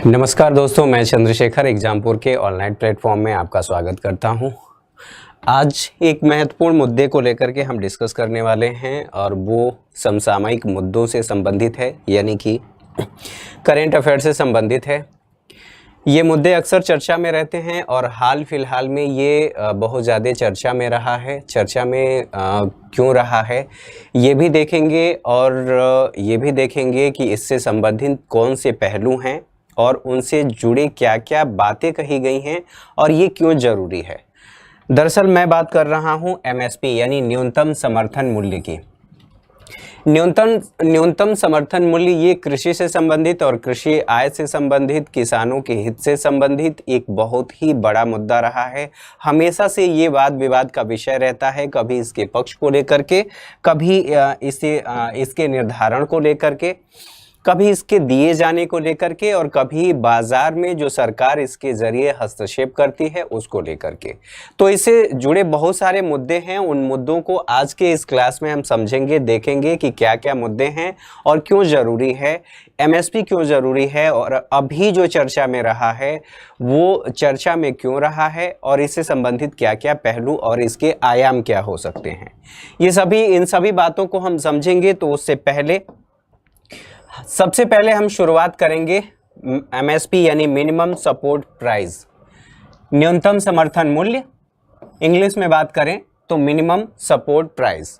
नमस्कार दोस्तों, मैं चंद्रशेखर एग्जामपुर के ऑनलाइन प्लेटफॉर्म में आपका स्वागत करता हूं। आज एक महत्वपूर्ण मुद्दे को लेकर के हम डिस्कस करने वाले हैं और वो समसामयिक मुद्दों से संबंधित है, यानी कि करेंट अफेयर से संबंधित है। ये मुद्दे अक्सर चर्चा में रहते हैं और हाल फिलहाल में ये बहुत ज़्यादा चर्चा में रहा है। चर्चा में क्यों रहा है ये भी देखेंगे और ये भी देखेंगे कि इससे संबंधित कौन से पहलू हैं और उनसे जुड़े क्या क्या बातें कही गई हैं और ये क्यों ज़रूरी है। दरअसल मैं बात कर रहा हूँ एमएसपी यानी न्यूनतम समर्थन मूल्य की। न्यूनतम समर्थन मूल्य ये कृषि से संबंधित और कृषि आय से संबंधित, किसानों के हित से संबंधित एक बहुत ही बड़ा मुद्दा रहा है। हमेशा से ये वाद विवाद का विषय रहता है, कभी इसके पक्ष को लेकर के, कभी इसके निर्धारण को लेकर के, कभी इसके दिए जाने को लेकर के और कभी बाजार में जो सरकार इसके ज़रिए हस्तक्षेप करती है उसको लेकर के। तो इससे जुड़े बहुत सारे मुद्दे हैं। उन मुद्दों को आज के इस क्लास में हम समझेंगे, देखेंगे कि क्या क्या मुद्दे हैं और क्यों ज़रूरी है, एमएसपी क्यों ज़रूरी है और अभी जो चर्चा में रहा है वो चर्चा में क्यों रहा है और इससे संबंधित क्या क्या पहलू और इसके आयाम क्या हो सकते हैं। इन सभी बातों को हम समझेंगे। तो उससे पहले सबसे पहले हम शुरुआत करेंगे एमएसपी यानी मिनिमम सपोर्ट प्राइस, न्यूनतम समर्थन मूल्य। इंग्लिश में बात करें तो मिनिमम सपोर्ट प्राइस।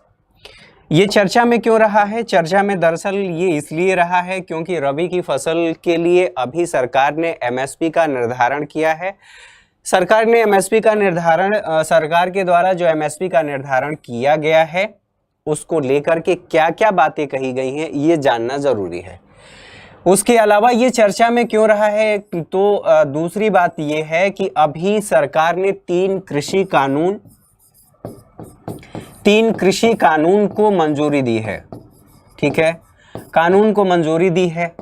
ये चर्चा में क्यों रहा है? चर्चा में दरअसल ये इसलिए रहा है क्योंकि रबी की फसल के लिए अभी सरकार ने एमएसपी का निर्धारण किया है। सरकार के द्वारा जो एमएसपी का निर्धारण किया गया है उसको लेकर के क्या क्या बातें कही गई हैं ये जानना ज़रूरी है। उसके अलावा ये चर्चा में क्यों रहा है तो दूसरी बात ये है कि अभी सरकार ने तीन कृषि कानून को मंजूरी दी है। ठीक है, कानून को मंजूरी दी है।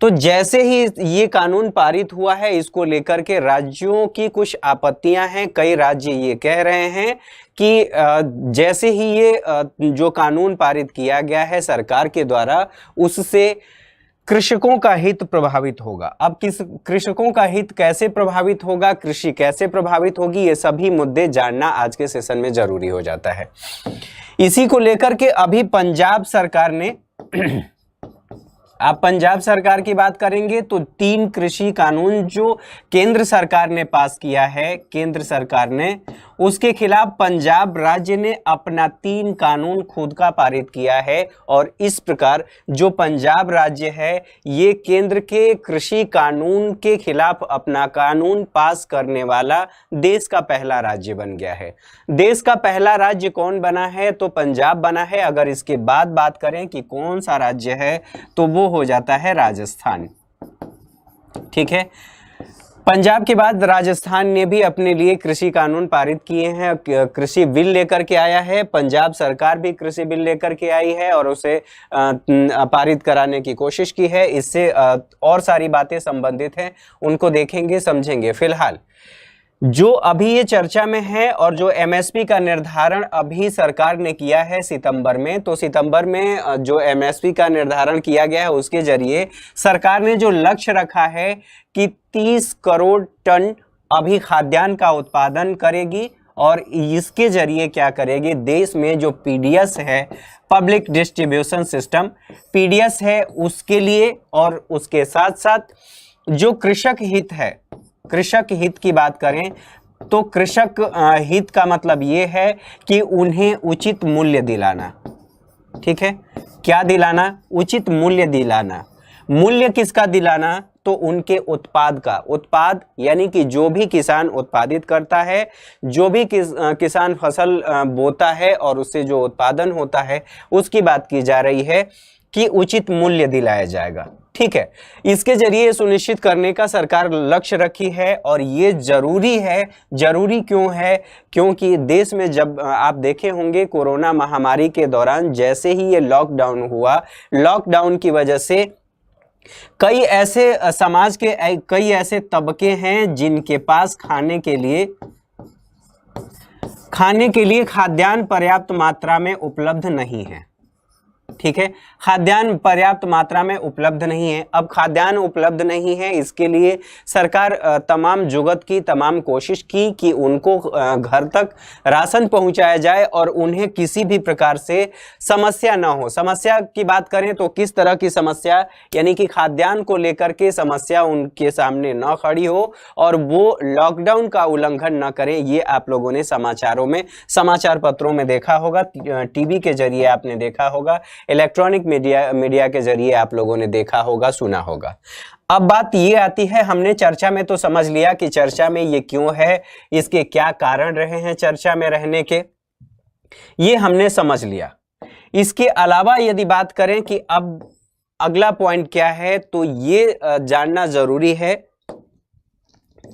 तो जैसे ही ये कानून पारित हुआ है इसको लेकर के राज्यों की कुछ आपत्तियां हैं। कई राज्य ये कह रहे हैं कि जैसे ही ये जो कानून पारित किया गया है सरकार के द्वारा उससे कृषकों का हित प्रभावित होगा। अब कृषकों का हित कैसे प्रभावित होगा, कृषि कैसे प्रभावित होगी, ये सभी मुद्दे जानना आज के सेशन में जरूरी हो जाता है। इसी को लेकर के अभी पंजाब सरकार ने आप पंजाब सरकार की बात करेंगे तो तीन कृषि कानून जो केंद्र सरकार ने पास किया है, केंद्र सरकार ने, उसके खिलाफ पंजाब राज्य ने अपना तीन कानून खुद का पारित किया है। और इस प्रकार जो पंजाब राज्य है ये केंद्र के कृषि कानून के खिलाफ अपना कानून पास करने वाला देश का पहला राज्य बन गया है। देश का पहला राज्य कौन बना है तो पंजाब बना है। अगर इसके बाद बात करें कि कौन सा राज्य है तो वो हो जाता है राजस्थान। ठीक है, पंजाब के बाद राजस्थान ने भी अपने लिए कृषि कानून पारित किए हैं, कृषि बिल लेकर के आया है। पंजाब सरकार भी कृषि बिल लेकर के आई है और उसे पारित कराने की कोशिश की है। इससे और सारी बातें संबंधित हैं, उनको देखेंगे, समझेंगे। फिलहाल जो अभी ये चर्चा में है और जो एमएसपी का निर्धारण अभी सरकार ने किया है सितंबर में, तो सितंबर में जो एमएसपी का निर्धारण किया गया है उसके जरिए सरकार ने जो लक्ष्य रखा है कि 30 करोड़ टन अभी खाद्यान्न का उत्पादन करेगी और इसके जरिए क्या करेगी, देश में जो पीडीएस है, पब्लिक डिस्ट्रीब्यूशन सिस्टम, पीडीएस है उसके लिए और उसके साथ साथ जो कृषक हित है, कृषक हित की बात करें तो कृषक हित का मतलब ये है कि उन्हें उचित मूल्य दिलाना। ठीक है, क्या दिलाना? उचित मूल्य दिलाना। मूल्य किसका दिलाना? तो उनके उत्पाद का। उत्पाद यानी कि जो भी किसान उत्पादित करता है, जो भी किसान फसल बोता है और उससे जो उत्पादन होता है उसकी बात की जा रही है कि उचित मूल्य दिलाया जाएगा। ठीक है, इसके जरिए सुनिश्चित करने का सरकार लक्ष्य रखी है और ये जरूरी है। जरूरी क्यों है? क्योंकि देश में जब आप देखे होंगे कोरोना महामारी के दौरान जैसे ही ये लॉकडाउन हुआ, लॉकडाउन की वजह से कई ऐसे समाज के कई ऐसे तबके हैं जिनके पास खाने के लिए खाद्यान्न पर्याप्त मात्रा में उपलब्ध नहीं है। ठीक है। खाद्यान्न पर्याप्त मात्रा में उपलब्ध नहीं है। अब खाद्यान्न उपलब्ध नहीं है, इसके लिए सरकार तमाम जुगत की, तमाम कोशिश की कि उनको घर तक राशन पहुंचाया जाए और उन्हें किसी भी प्रकार से समस्या ना हो। समस्या की बात करें तो किस तरह की समस्या, यानी कि खाद्यान्न को लेकर के समस्या उनके सामने न खड़ी हो और वो लॉकडाउन का उल्लंघन न करें। ये आप लोगों ने समाचारों में, समाचार पत्रों में देखा होगा, टीवी के जरिए आपने देखा होगा, इलेक्ट्रॉनिक मीडिया के जरिए आप लोगों ने देखा होगा, सुना होगा। अब बात ये आती है, हमने चर्चा में तो समझ लिया कि चर्चा में ये क्यों है, इसके क्या कारण रहे हैं चर्चा में रहने के, ये हमने समझ लिया। इसके अलावा यदि बात करें कि अब अगला पॉइंट क्या है, तो ये जानना जरूरी है,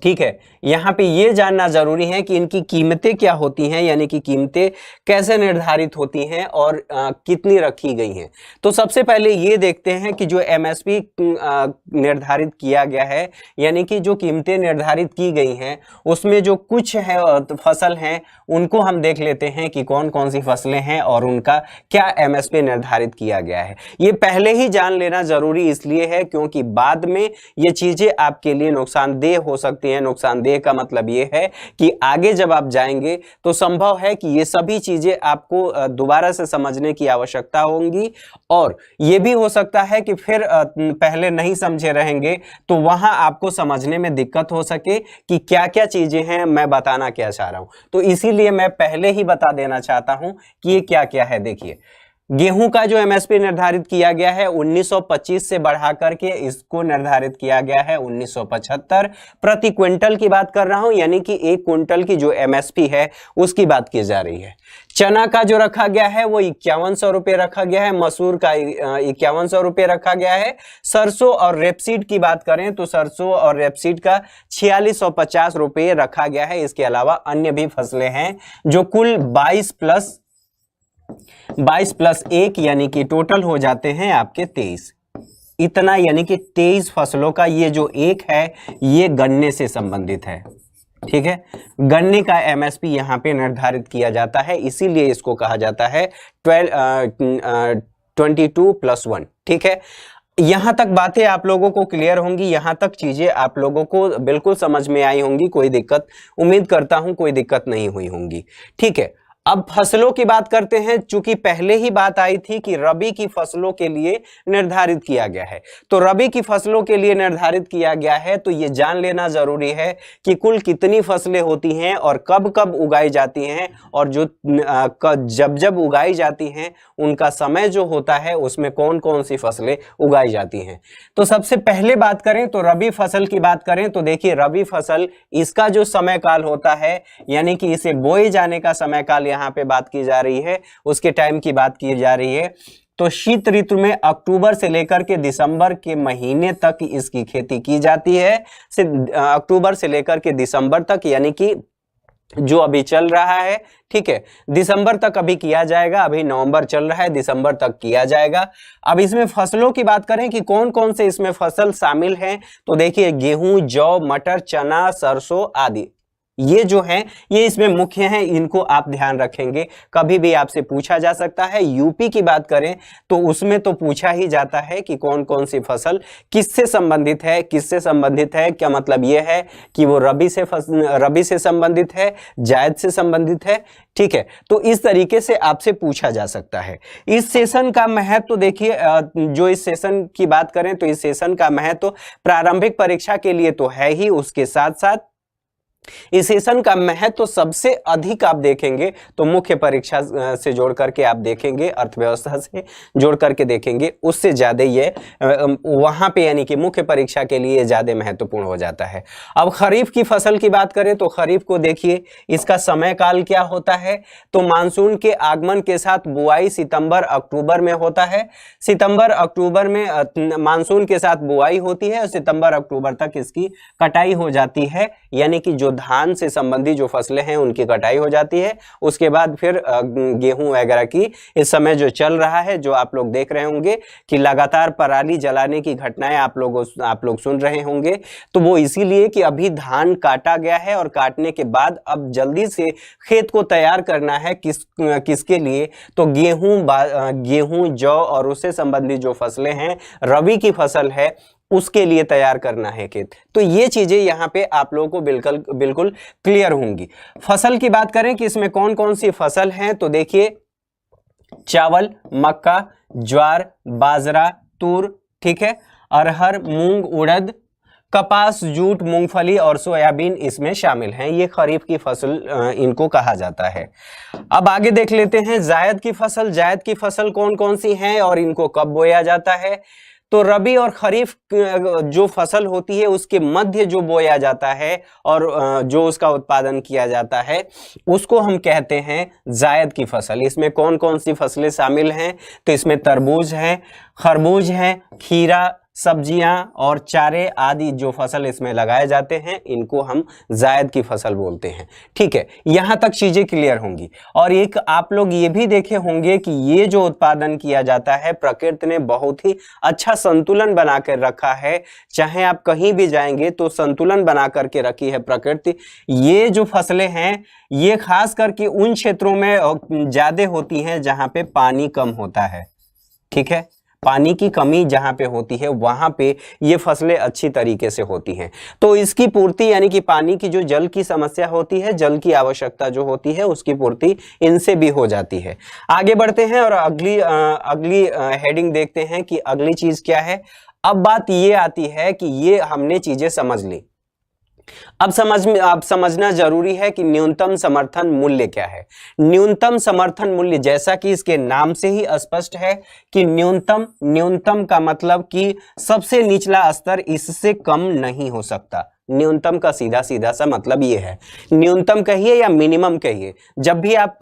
ठीक है। यहां पे ये जानना जरूरी है कि इनकी कीमतें क्या होती हैं, यानी कि कीमतें कैसे निर्धारित होती हैं और कितनी रखी गई हैं। तो सबसे पहले ये देखते हैं कि जो एमएसपी निर्धारित किया गया है, यानी कि जो कीमतें निर्धारित की गई हैं, उसमें जो कुछ है फसल हैं उनको हम देख लेते हैं कि कौन कौन सी फसलें हैं और उनका क्या एमएसपी निर्धारित किया गया है। ये पहले ही जान लेना जरूरी इसलिए है क्योंकि बाद में ये चीजें आपके लिए नुकसानदेह हो सकती हैं। नुकसानदेह का मतलब ये है कि आगे जब आप जाएंगे तो संभव है कि ये सभी चीजें आपको दोबारा से समझने की आवश्यकता होगी और ये भी हो सकता है कि फिर पहले नहीं समझे रहेंगे तो वहां आपको समझने में दिक्कत हो सके कि क्या क्या चीजें हैं, मैं बताना क्या चाह रहा हूं। तो इसीलिए मैं पहले ही बता देना चाहता हूं कि ये क्या क्या है। देखिए, गेहूं का जो एमएसपी निर्धारित किया गया है 1925 से बढ़ा करके इसको निर्धारित किया गया है 1975 प्रति क्विंटल की बात कर रहा हूं, यानी कि 1 क्विंटल की जो एमएसपी है उसकी बात की जा रही है। चना का जो रखा गया है वो 5100 रुपये रखा गया है, मसूर का 5100 रुपये रखा गया है। सरसों और रेपसीड की बात करें तो सरसों और रेपसीड का 4650 रुपये रखा गया है। इसके अलावा अन्य भी फसलें हैं जो कुल 22 प्लस 1 यानी कि टोटल हो जाते हैं आपके 23। इतना यानी कि 23 फसलों का ये जो एक है ये गन्ने से संबंधित है, ठीक है। गन्ने का एमएसपी यहां पे निर्धारित किया जाता है, इसीलिए इसको कहा जाता है 22+1, ठीक है। यहां तक बातें आप लोगों को क्लियर होंगी, यहां तक चीजें आप लोगों को बिल्कुल समझ में आई होंगी, कोई दिक्कत, उम्मीद करता हूं कोई दिक्कत नहीं हुई होंगी, ठीक है। अब फसलों की बात करते हैं। चूंकि पहले ही बात आई थी कि रबी की फसलों के लिए निर्धारित किया गया है, तो रबी की फसलों के लिए निर्धारित किया गया है तो ये जान लेना जरूरी है कि कुल कितनी फसलें होती हैं और कब कब उगाई जाती हैं और जो जब जब उगाई जाती हैं उनका समय जो होता है उसमें कौन कौन सी फसलें उगाई जाती हैं। तो सबसे पहले बात करें तो रबी फसल की बात करें तो देखिए, रबी फसल इसका जो समय काल होता है, यानी कि इसे बोए जाने का समय काल यहाँ पे बात की जा रही है, उसके टाइम की बात की जा रही है। तो शीत ऋतु में अक्टूबर से लेकर के दिसंबर के महीने तक इसकी खेती की जाती है। अक्टूबर से लेकर के दिसंबर तक, यानी कि जो अभी चल रहा है, ठीक है, दिसंबर तक अभी किया जाएगा। अभी नवंबर चल रहा है, दिसंबर तक किया जाएगा। अब इसमें फसलों की बात करें कि कौन कौन से इसमें फसल शामिल हैं, तो देखिए गेहूं, जौ, मटर, चना, सरसों आदि ये जो हैं ये इसमें मुख्य हैं, इनको आप ध्यान रखेंगे। कभी भी आपसे पूछा जा सकता है। यूपी की बात करें तो उसमें तो पूछा ही जाता है कि कौन कौन सी फसल किससे संबंधित है, किससे संबंधित है, क्या मतलब ये है कि वो रबी से संबंधित है, जायद से संबंधित है, ठीक है। तो इस तरीके से आपसे पूछा जा सकता है। इस सेशन का महत्व तो देखिए, जो इस सेशन की बात करें तो इस सेशन का महत्व तो प्रारंभिक परीक्षा के लिए तो है ही, उसके साथ साथ इस सेशन का महत्व तो सबसे अधिक आप देखेंगे तो मुख्य परीक्षा से जोड़ करके आप देखेंगे, अर्थव्यवस्था से जोड़ करके देखेंगे, उससे ज्यादा ये वहां पे यानी कि मुख्य परीक्षा के लिए ज्यादा महत्वपूर्ण हो जाता है। अब खरीफ की फसल की बात करें तो खरीफ को देखिए, इसका समय काल क्या होता है, तो मानसून के आगमन के साथ बुआई सितंबर अक्टूबर में होता है। सितंबर अक्टूबर में मानसून के साथ बुआई होती है और सितंबर अक्टूबर तक इसकी कटाई हो जाती है, यानी कि जो जो धान से संबंधित जो फसलें हैं उनकी कटाई हो जाती है। उसके बाद फिर गेहूं वगैरह की इस समय जो चल रहा है, जो आप लोग देख रहे होंगे कि लगातार पराली जलाने की घटनाएं आप लोग सुन रहे होंगे, तो वो इसीलिए कि अभी धान काटा गया है और काटने के बाद अब जल्दी से खेत को तैयार करना है किसके लिए, तो गेहूं जौ और उससे संबंधित जो फसलें हैं, रबी की फसल है, उसके लिए तैयार करना है खेत। तो ये चीजें यहाँ पे आप लोगों को बिल्कुल क्लियर होंगी। फसल की बात करें कि इसमें कौन कौन सी फसल है, तो देखिए चावल, मक्का, ज्वार, बाजरा, तूर, ठीक है, अरहर, मूंग, उड़द, कपास, जूट, मूंगफली और सोयाबीन इसमें शामिल हैं। ये खरीफ की फसल इनको कहा जाता है। अब आगे देख लेते हैं जायद की फसल। जायद की फसल कौन कौन सी हैं और इनको कब बोया जाता है, तो रबी और खरीफ जो फसल होती है उसके मध्य जो बोया जाता है और जो उसका उत्पादन किया जाता है उसको हम कहते हैं जायद की फसल। इसमें कौन कौन सी फसलें शामिल हैं, तो इसमें तरबूज है, खरबूज है, खीरा, सब्जियां और चारे आदि जो फसल इसमें लगाए जाते हैं इनको हम जायद की फसल बोलते हैं। ठीक है, यहां तक चीजें क्लियर होंगी। और एक आप लोग ये भी देखे होंगे कि ये जो उत्पादन किया जाता है प्रकृति ने बहुत ही अच्छा संतुलन बना कर रखा है। चाहे आप कहीं भी जाएंगे तो संतुलन बना करके रखी है प्रकृति। ये जो फसलें हैं ये खास करके उन क्षेत्रों में ज्यादा होती हैं जहां पे पानी कम होता है। ठीक है, पानी की कमी जहां पे होती है वहां पे ये फसलें अच्छी तरीके से होती हैं। तो इसकी पूर्ति यानी कि पानी की जो जल की समस्या होती है, जल की आवश्यकता जो होती है उसकी पूर्ति इनसे भी हो जाती है। आगे बढ़ते हैं और अगली हेडिंग देखते हैं कि अगली चीज क्या है। अब बात ये आती है कि ये हमने चीजें समझ ली, अब समझना जरूरी है कि न्यूनतम समर्थन मूल्य क्या है। न्यूनतम समर्थन मूल्य जैसा कि इसके नाम से ही स्पष्ट है कि न्यूनतम का मतलब कि सबसे निचला स्तर, इससे कम नहीं हो सकता। न्यूनतम का सीधा सा मतलब ये है, न्यूनतम कहिए या मिनिमम कहिए। जब भी आप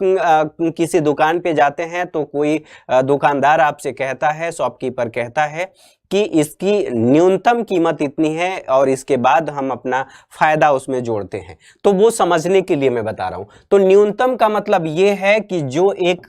किसी दुकान पे जाते हैं तो कोई दुकानदार आपसे कहता है, शॉपकीपर कहता है कि इसकी न्यूनतम कीमत इतनी है और इसके बाद हम अपना फायदा उसमें जोड़ते हैं, तो वो समझने के लिए मैं बता रहा हूं। तो न्यूनतम का मतलब ये है कि जो एक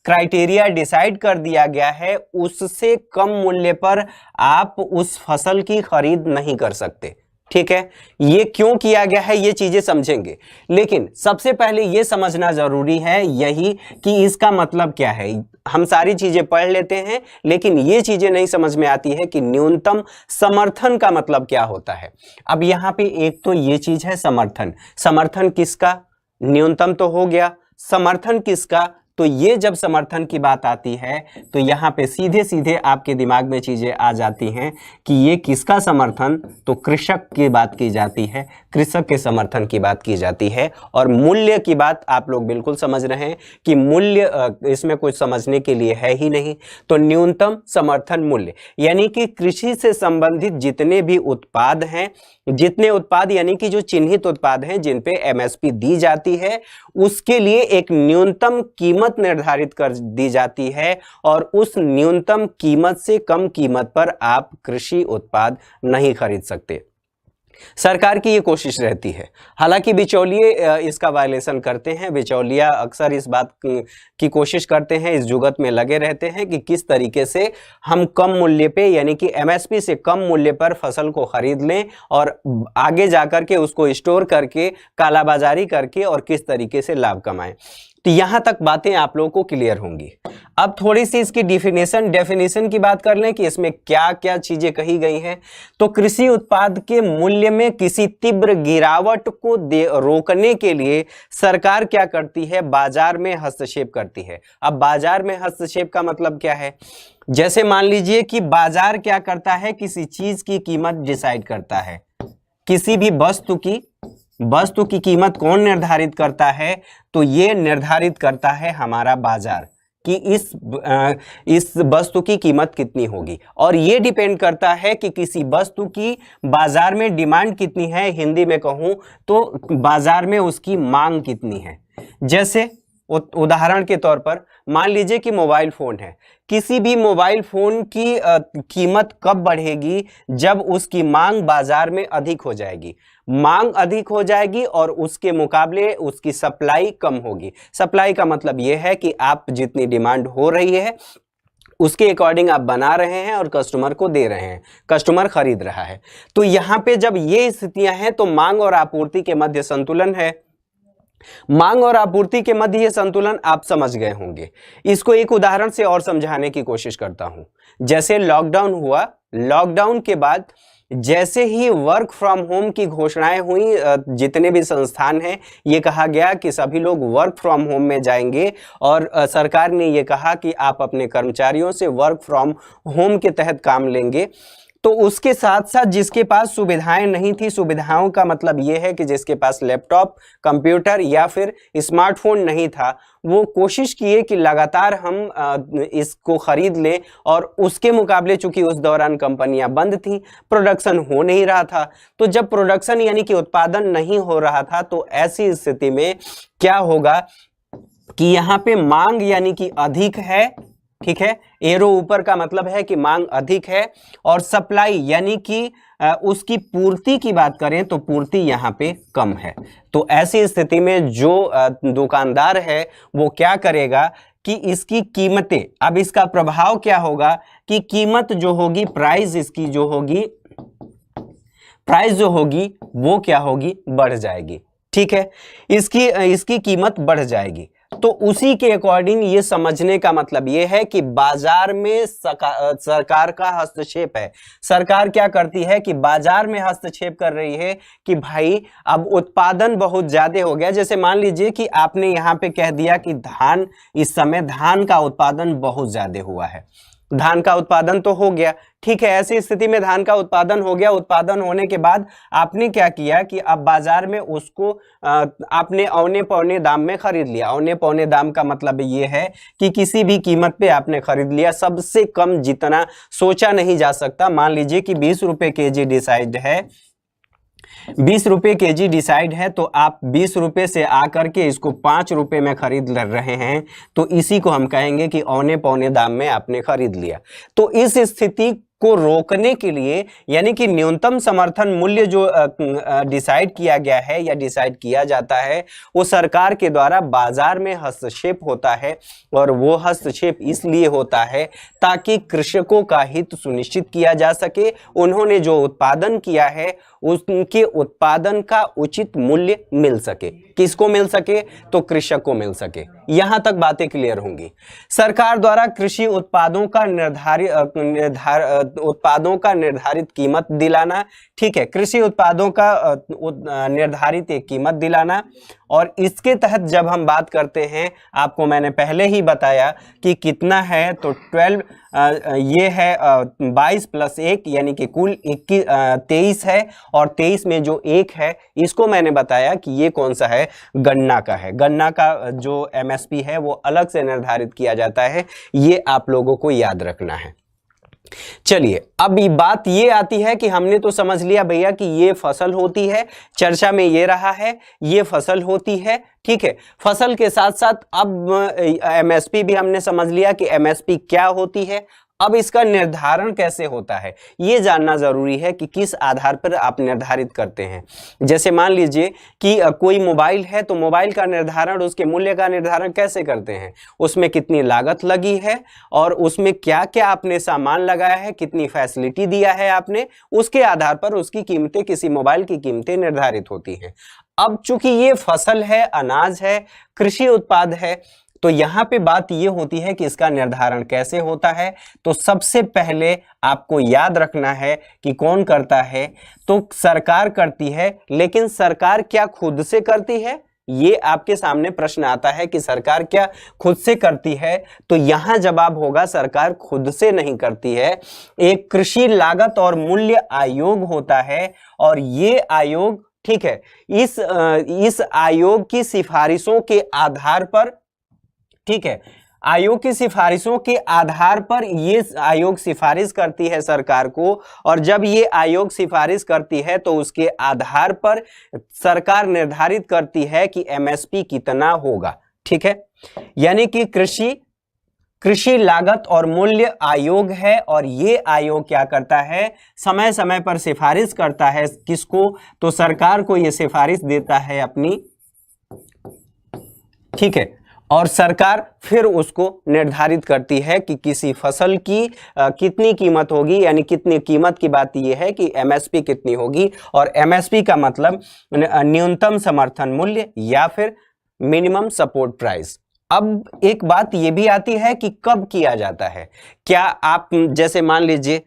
क्राइटेरिया डिसाइड कर दिया गया है उससे कम मूल्य पर आप उस फसल की खरीद नहीं कर सकते। ठीक है, ये क्यों किया गया है ये चीजें समझेंगे, लेकिन सबसे पहले ये समझना जरूरी है यही कि इसका मतलब क्या है। हम सारी चीजें पढ़ लेते हैं लेकिन ये चीजें नहीं समझ में आती है कि न्यूनतम समर्थन का मतलब क्या होता है। अब यहां पे एक तो ये चीज है समर्थन। समर्थन किसका? न्यूनतम तो हो गया, समर्थन किसका? तो ये जब समर्थन की बात आती है तो यहाँ पे सीधे आपके दिमाग में चीजें आ जाती हैं कि ये किसका समर्थन, तो कृषक की बात की जाती है, कृषक के समर्थन की बात की जाती है। और मूल्य की बात आप लोग बिल्कुल समझ रहे हैं कि मूल्य इसमें कुछ समझने के लिए है ही नहीं। तो न्यूनतम समर्थन मूल्य यानी कि कृषि से संबंधित जितने भी उत्पाद हैं, जितने उत्पाद यानी कि जो चिन्हित उत्पाद हैं जिन पे एमएसपी दी जाती है उसके लिए एक न्यूनतम कीमत निर्धारित कर दी जाती है और उस न्यूनतम कीमत से कम कीमत पर आप कृषि उत्पाद नहीं खरीद सकते। सरकार की ये कोशिश रहती है, हालांकि बिचौलिए इसका वायलेशन करते हैं। बिचौलिया अक्सर इस बात की कोशिश करते हैं, इस जुगत में लगे रहते हैं कि किस तरीके से हम कम मूल्य पे यानी कि एमएसपी से कम मूल्य पर फसल को खरीद लें और आगे जाकर के उसको स्टोर करके कालाबाजारी करके और किस तरीके से लाभ कमाएं। तो यहां तक बातें आप लोगों को क्लियर होंगी। अब थोड़ी सी इसकी डेफिनेशन की बात कर लें कि इसमें क्या क्या चीजें कही गई हैं। तो कृषि उत्पाद के मूल्य में किसी तीव्र गिरावट को रोकने के लिए सरकार क्या करती है? बाजार में हस्तक्षेप करती है। अब बाजार में हस्तक्षेप का मतलब क्या है? जैसे मान लीजिए कि बाजार क्या करता है, किसी चीज की कीमत डिसाइड करता है। किसी भी वस्तु की कीमत कौन निर्धारित करता है? तो ये निर्धारित करता है हमारा बाजार कि इस वस्तु की कीमत कितनी होगी। और ये डिपेंड करता है कि किसी वस्तु की बाजार में डिमांड कितनी है, हिंदी में कहूं तो बाजार में उसकी मांग कितनी है। जैसे उदाहरण के तौर पर मान लीजिए कि मोबाइल फोन है, किसी भी मोबाइल फोन की कीमत कब बढ़ेगी, जब उसकी मांग बाजार में अधिक हो जाएगी। मांग अधिक हो जाएगी और उसके मुकाबले उसकी सप्लाई कम होगी। सप्लाई का मतलब यह है कि आप जितनी डिमांड हो रही है उसके अकॉर्डिंग आप बना रहे हैं और कस्टमर को दे रहे हैं, कस्टमर खरीद रहा है। तो यहां पे जब ये स्थितियां हैं तो मांग और आपूर्ति के मध्य संतुलन है। मांग और आपूर्ति के मध्य ये संतुलन आप समझ गए होंगे। इसको एक उदाहरण से और समझाने की कोशिश करता हूं। जैसे लॉकडाउन हुआ, लॉकडाउन के बाद जैसे ही वर्क फ्रॉम होम की घोषणाएं हुई, जितने भी संस्थान हैं ये कहा गया कि सभी लोग वर्क फ्रॉम होम में जाएंगे और सरकार ने ये कहा कि आप अपने कर्मचारियों से वर्क फ्रॉम होम के तहत काम लेंगे। तो उसके साथ साथ जिसके पास सुविधाएं नहीं थी, सुविधाओं का मतलब ये है कि जिसके पास लैपटॉप, कंप्यूटर या फिर स्मार्टफोन नहीं था, वो कोशिश किए कि लगातार हम इसको खरीद लें। और उसके मुकाबले चूंकि उस दौरान कंपनियां बंद थी, प्रोडक्शन हो नहीं रहा था। तो जब प्रोडक्शन यानी कि उत्पादन नहीं हो रहा था तो ऐसी स्थिति में क्या होगा कि यहाँ पे मांग यानी कि अधिक है, ठीक है, एरो ऊपर का मतलब है कि मांग अधिक है, और सप्लाई यानी कि उसकी पूर्ति की बात करें तो पूर्ति यहाँ पे कम है। तो ऐसी स्थिति में जो दुकानदार है वो क्या करेगा कि इसकी कीमतें, अब इसका प्रभाव क्या होगा कि कीमत जो होगी, प्राइस इसकी जो होगी, प्राइस जो होगी वो क्या होगी, बढ़ जाएगी। ठीक है, इसकी कीमत बढ़ जाएगी। तो उसी के अकॉर्डिंग ये समझने का मतलब ये है कि बाजार में सरकार का हस्तक्षेप है। सरकार क्या करती है कि बाजार में हस्तक्षेप कर रही है कि भाई अब उत्पादन बहुत ज्यादा हो गया। जैसे मान लीजिए कि आपने यहाँ पे कह दिया कि धान, इस समय धान का उत्पादन बहुत ज्यादा हुआ है, धान का उत्पादन तो हो गया, ठीक है। ऐसी स्थिति में धान का उत्पादन हो गया, उत्पादन होने के बाद आपने क्या किया कि अब बाजार में उसको आपने औने पौने दाम में खरीद लिया। औने पौने दाम का मतलब ये है कि किसी भी कीमत पे आपने खरीद लिया, सबसे कम जितना सोचा नहीं जा सकता। मान लीजिए कि 20 रुपए केजी डिसाइड है, 20 रुपए केजी डिसाइड है, तो आप 20 रुपए से आकर के इसको 5 रुपए में खरीद रहे हैं, तो इसी को हम कहेंगे कि औने पौने दाम में आपने खरीद लिया। तो इस स्थिति को रोकने के लिए यानी कि न्यूनतम समर्थन मूल्य जो डिसाइड किया गया है या डिसाइड किया जाता है, वो सरकार के द्वारा बाजार में हस्तक्षेप होता है। और वो हस्तक्षेप इसलिए होता है ताकि कृषकों का हित सुनिश्चित किया जा सके। उन्होंने जो उत्पादन किया है उनके उत्पादन का उचित मूल्य मिल सके। किसको मिल सके? तो कृषक को मिल सके। यहां तक बातें क्लियर होंगी। सरकार द्वारा कृषि उत्पादों का निर्धारित कीमत दिलाना, ठीक है, कृषि उत्पादों का निर्धारित एक कीमत दिलाना। और इसके तहत जब हम बात करते हैं, आपको मैंने पहले ही बताया कि कितना है, तो 12 ये है 22 + 1 यानी कि कुल 23 है। और 23 में जो 1 है इसको मैंने बताया कि ये कौन सा है, गन्ना का है। गन्ना का जो MSP है वो अलग से निर्धारित किया जाता है, ये आप लोगों को याद रखना है। चलिए, अब बात ये आती है कि हमने तो समझ लिया भैया कि ये फसल होती है, चर्चा में ये रहा है, ये फसल होती है, ठीक है। फसल के साथ साथ अब MSP भी हमने समझ लिया कि MSP क्या होती है। अब इसका निर्धारण कैसे होता है ये जानना जरूरी है कि किस आधार पर आप निर्धारित करते हैं। जैसे मान लीजिए कि कोई मोबाइल है, तो मोबाइल का निर्धारण, उसके मूल्य का निर्धारण कैसे करते हैं? उसमें कितनी लागत लगी है और उसमें क्या क्या आपने सामान लगाया है, कितनी फैसिलिटी दिया है आपने, उसके आधार पर उसकी कीमतें, किसी मोबाइल की कीमतें निर्धारित होती हैं। अब चूंकि ये फसल है, अनाज है, कृषि उत्पाद है, तो यहां पे बात ये होती है कि इसका निर्धारण कैसे होता है। तो सबसे पहले आपको याद रखना है कि कौन करता है, तो सरकार करती है। लेकिन सरकार क्या खुद से करती है? ये आपके सामने प्रश्न आता है कि सरकार क्या खुद से करती है? तो यहां जवाब होगा सरकार खुद से नहीं करती है। एक कृषि लागत और मूल्य आयोग होता है, और ये आयोग, ठीक है, इस आयोग की सिफारिशों के आधार पर, ठीक है, आयोग की सिफारिशों के आधार पर ये आयोग सिफारिश करती है सरकार को। और जब ये आयोग सिफारिश करती है तो उसके आधार पर सरकार निर्धारित करती है कि MSP कितना होगा। ठीक है, यानी कि कृषि लागत और मूल्य आयोग है, और ये आयोग क्या करता है, समय समय पर सिफारिश करता है किसको, तो सरकार को ये सिफारिश देता है अपनी, ठीक है, और सरकार फिर उसको निर्धारित करती है कि किसी फसल की कितनी कीमत होगी, यानी कितनी कीमत की बात यह है कि एमएसपी कितनी होगी, और एमएसपी का मतलब न्यूनतम समर्थन मूल्य या फिर मिनिमम सपोर्ट प्राइस। अब एक बात यह भी आती है कि कब किया जाता है, क्या आप जैसे मान लीजिए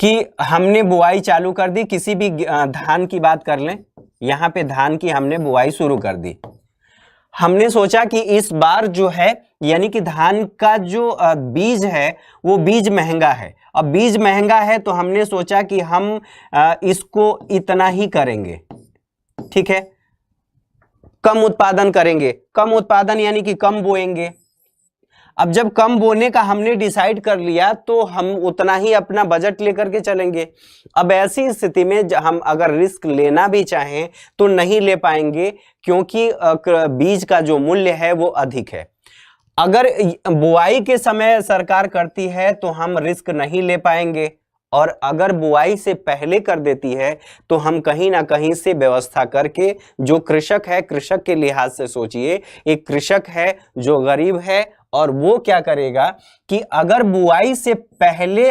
कि हमने बुआई चालू कर दी, किसी भी धान की बात कर लें, यहां पे धान की हमने बुआई शुरू कर दी, हमने सोचा कि इस बार जो है यानी कि धान का जो बीज है वो बीज महंगा है। अब बीज महंगा है तो हमने सोचा कि हम इसको इतना ही करेंगे, ठीक है, कम उत्पादन करेंगे, कम उत्पादन यानी कि कम बोएंगे। अब जब कम बोने का हमने डिसाइड कर लिया तो हम उतना ही अपना बजट लेकर के चलेंगे। अब ऐसी स्थिति में हम अगर रिस्क लेना भी चाहें तो नहीं ले पाएंगे, क्योंकि बीज का जो मूल्य है वो अधिक है। अगर बुआई के समय सरकार करती है तो हम रिस्क नहीं ले पाएंगे, और अगर बुआई से पहले कर देती है तो हम कहीं ना कहीं से व्यवस्था करके, जो कृषक है, कृषक के लिहाज से सोचिए, एक कृषक है जो गरीब है, और वो क्या करेगा कि अगर बुआई से पहले,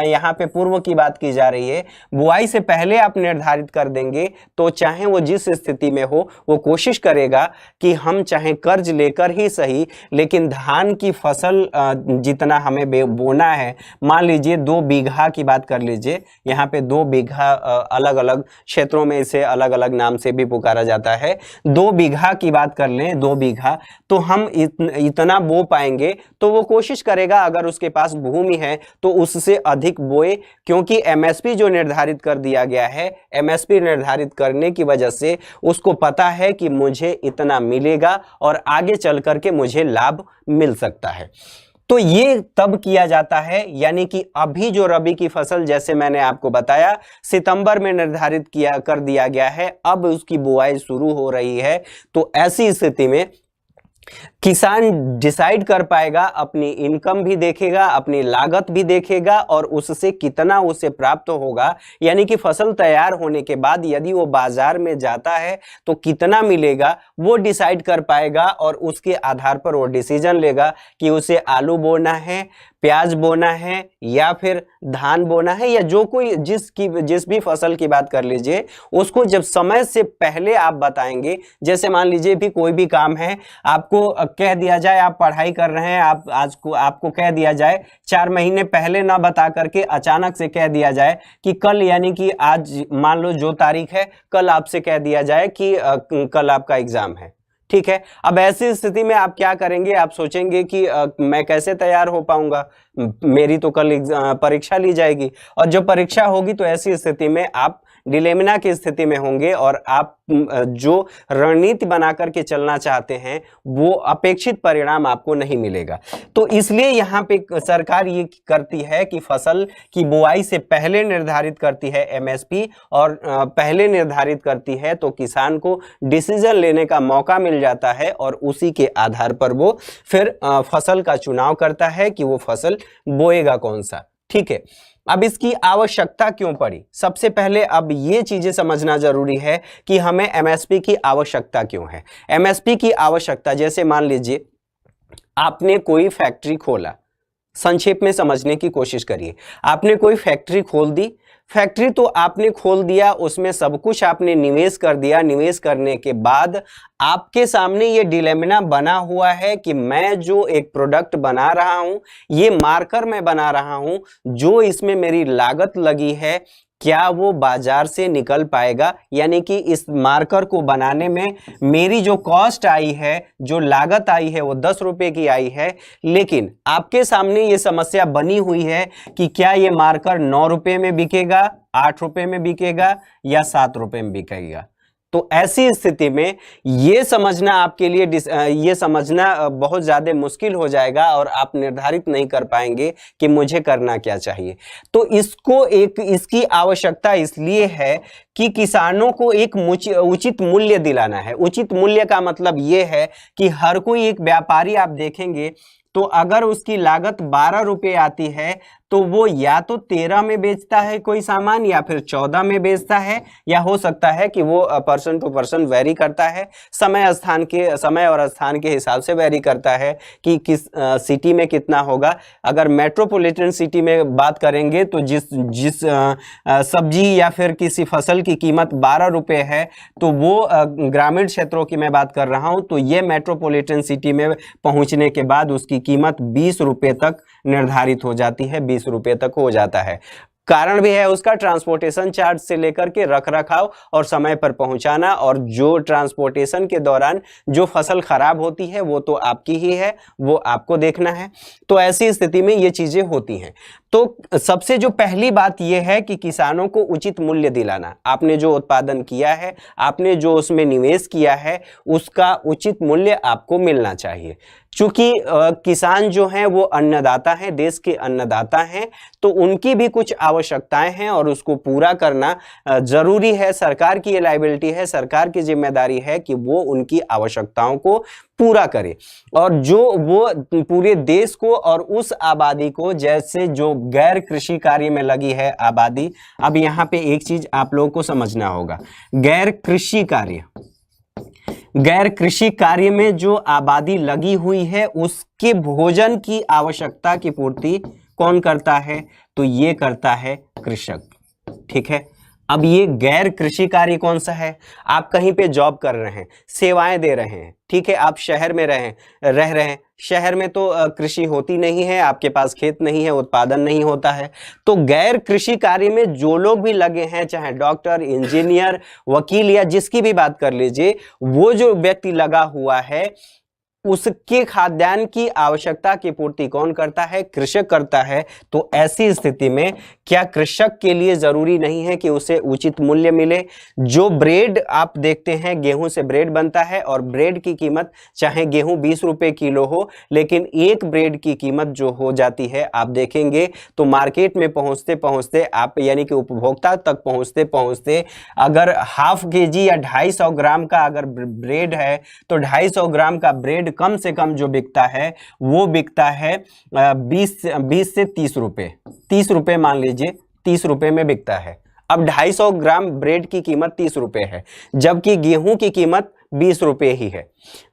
यहाँ पे पूर्व की बात की जा रही है, बुआई से पहले आप निर्धारित कर देंगे तो चाहे वो जिस स्थिति में हो, वो कोशिश करेगा कि हम चाहे कर्ज लेकर ही सही, लेकिन धान की फसल जितना हमें बोना है, मान लीजिए 2 बीघा की बात कर लीजिए, यहाँ पे 2 बीघा अलग अलग क्षेत्रों में इसे अलग अलग नाम से भी पुकारा जाता है, 2 बीघा की बात कर लें, 2 बीघा तो हम इतना बो पाएंगे, तो वो कोशिश करेगा अगर उसके पास भूमि है तो उससे अधिक बोए, क्योंकि एमएसपी जो निर्धारित कर दिया गया है, एमएसपी निर्धारित करने की वजह से उसको पता है कि मुझे इतना मिलेगा और आगे चल करके मुझे लाभ मिल सकता है। तो ये तब किया जाता है, यानी कि अभी जो रबी की फसल, जैसे मैंने आपको बताया, सितंबर में निर्धारित कर दिया गया है, अब उसकी बुआई शुरू हो रही है, तो ऐसी स्थिति में किसान डिसाइड कर पाएगा, अपनी इनकम भी देखेगा, अपनी लागत भी देखेगा, और उससे कितना उसे प्राप्त होगा, यानी कि फसल तैयार होने के बाद यदि वो बाजार में जाता है तो कितना मिलेगा वो डिसाइड कर पाएगा, और उसके आधार पर वो डिसीजन लेगा कि उसे आलू बोना है, प्याज बोना है, या फिर धान बोना है, या जो कोई जिस भी फसल की बात कर लीजिए, उसको जब समय से पहले आप बताएंगे। जैसे मान लीजिए भी कोई भी काम है, आपको कह दिया जाए, आप पढ़ाई कर रहे हैं, आपको कह दिया जाए 4 महीने पहले ना बता करके अचानक से कह दिया जाए कि कल, यानी कि आज मान लो जो तारीख है, कल आपसे कह दिया जाए कि कल आपका एग्जाम है, ठीक है। अब ऐसी स्थिति में आप क्या करेंगे, आप सोचेंगे कि मैं कैसे तैयार हो पाऊंगा, मेरी तो कल परीक्षा ली जाएगी, और जब परीक्षा होगी तो ऐसी स्थिति में आप डिलेमिना की स्थिति में होंगे, और आप जो रणनीति बना करके चलना चाहते हैं वो अपेक्षित परिणाम आपको नहीं मिलेगा। तो इसलिए यहाँ पे सरकार ये करती है कि फसल की बुआई से पहले निर्धारित करती है एमएसपी, और पहले निर्धारित करती है तो किसान को डिसीजन लेने का मौका मिल जाता है, और उसी के आधार पर वो फिर फसल का चुनाव करता है कि वो फसल बोएगा कौन सा, ठीक है। अब इसकी आवश्यकता क्यों पड़ी, सबसे पहले अब ये चीजें समझना जरूरी है कि हमें एमएसपी की आवश्यकता क्यों है। एमएसपी की आवश्यकता, जैसे मान लीजिए आपने कोई फैक्ट्री खोला, संक्षेप में समझने की कोशिश करिए, आपने कोई फैक्ट्री खोल दी, फैक्ट्री तो आपने खोल दिया, उसमें सब कुछ आपने निवेश कर दिया, निवेश करने के बाद आपके सामने ये डिलेमिना बना हुआ है कि मैं जो एक प्रोडक्ट बना रहा हूं, ये मार्कर मैं बना रहा हूं, जो इसमें मेरी लागत लगी है, क्या वो बाजार से निकल पाएगा, यानी कि इस मार्कर को बनाने में मेरी जो कॉस्ट आई है, जो लागत आई है, वो 10 रुपए की आई है, लेकिन आपके सामने ये समस्या बनी हुई है कि क्या ये मार्कर 9 रुपए में बिकेगा, 8 रुपए में बिकेगा, या 7 रुपए में बिकेगा। तो ऐसी स्थिति में ये समझना आपके लिए ये समझना बहुत ज़्यादा मुश्किल हो जाएगा और आप निर्धारित नहीं कर पाएंगे कि मुझे करना क्या चाहिए। तो इसकी आवश्यकता इसलिए है कि किसानों को एक उचित मूल्य दिलाना है। उचित मूल्य का मतलब ये है कि हर कोई, एक व्यापारी आप देखेंगे तो अगर उसकी लागत 12 रुपये आती है तो वो या तो 13 में बेचता है कोई सामान, या फिर 14 में बेचता है, या हो सकता है कि वो पर्सन टू पर्सन वेरी करता है, समय और स्थान के हिसाब से वेरी करता है कि किस सिटी में कितना होगा। अगर मेट्रोपॉलिटन सिटी में बात करेंगे तो जिस सब्जी या फिर किसी फसल की कीमत 12 रुपये है, तो वो ग्रामीण क्षेत्रों की मैं बात कर रहा हूँ, तो ये मेट्रोपॉलिटन सिटी में पहुँचने के बाद उसकी कीमत 20 रुपये तक निर्धारित हो जाती है, 20 रुपये तक हो जाता है। कारण भी है उसका ट्रांसपोर्टेशन चार्ज से लेकर के रख रखाव और समय पर पहुंचाना, और जो ट्रांसपोर्टेशन के दौरान जो फसल खराब होती है वो तो आपकी ही है, वो आपको देखना है। तो ऐसी स्थिति में ये चीजें होती हैं। तो सबसे जो पहली बात यह है कि किसानों को उचित मूल्य दिलाना। आपने जो उत्पादन किया है, आपने जो उसमें निवेश किया है, उसका उचित मूल्य आपको मिलना चाहिए। चूंकि किसान जो हैं वो अन्नदाता हैं, देश के अन्नदाता हैं, तो उनकी भी कुछ आवश्यकताएं हैं और उसको पूरा करना जरूरी है। सरकार की ये लायबिलिटी है, सरकार की जिम्मेदारी है कि वो उनकी आवश्यकताओं को पूरा करे, और जो वो पूरे देश को और उस आबादी को, जैसे जो गैर कृषि कार्य में लगी है आबादी। अब यहाँ पे एक चीज आप लोगों को समझना होगा, गैर कृषि कार्य में जो आबादी लगी हुई है उसके भोजन की आवश्यकता की पूर्ति कौन करता है? तो ये करता है कृषक। ठीक है, अब ये गैर कृषि कार्य कौन सा है? आप कहीं पे जॉब कर रहे हैं, सेवाएं दे रहे हैं, ठीक है, आप शहर में रह रहे हैं, शहर में तो कृषि होती नहीं है, आपके पास खेत नहीं है, उत्पादन नहीं होता है। तो गैर कृषि कार्य में जो लोग भी लगे हैं, चाहे डॉक्टर, इंजीनियर, वकील या जिसकी भी बात कर लीजिए, वो जो व्यक्ति लगा हुआ है उसके खाद्यान्न की आवश्यकता की पूर्ति कौन करता है? कृषक करता है। तो ऐसी स्थिति में क्या कृषक के लिए जरूरी नहीं है कि उसे उचित मूल्य मिले? जो ब्रेड आप देखते हैं, गेहूं से ब्रेड बनता है और ब्रेड की कीमत चाहे गेहूं 20 रुपए किलो हो, लेकिन एक ब्रेड की कीमत जो हो जाती है, आप देखेंगे तो मार्केट में पहुंचते पहुंचते आप, यानी कि उपभोक्ता तक पहुंचते पहुंचते, अगर हाफ केजी या 250 ग्राम का अगर ब्रेड है तो 250 ग्राम का ब्रेड कम से कम जो बिकता है वो बिकता है 20 से 30 रुपए। 30 रुपए मान लीजिए, 30 रुपए में बिकता है। अब 250 ग्राम ब्रेड की कीमत 30 रुपए है, जबकि गेहूं की कीमत 20 रुपए ही है।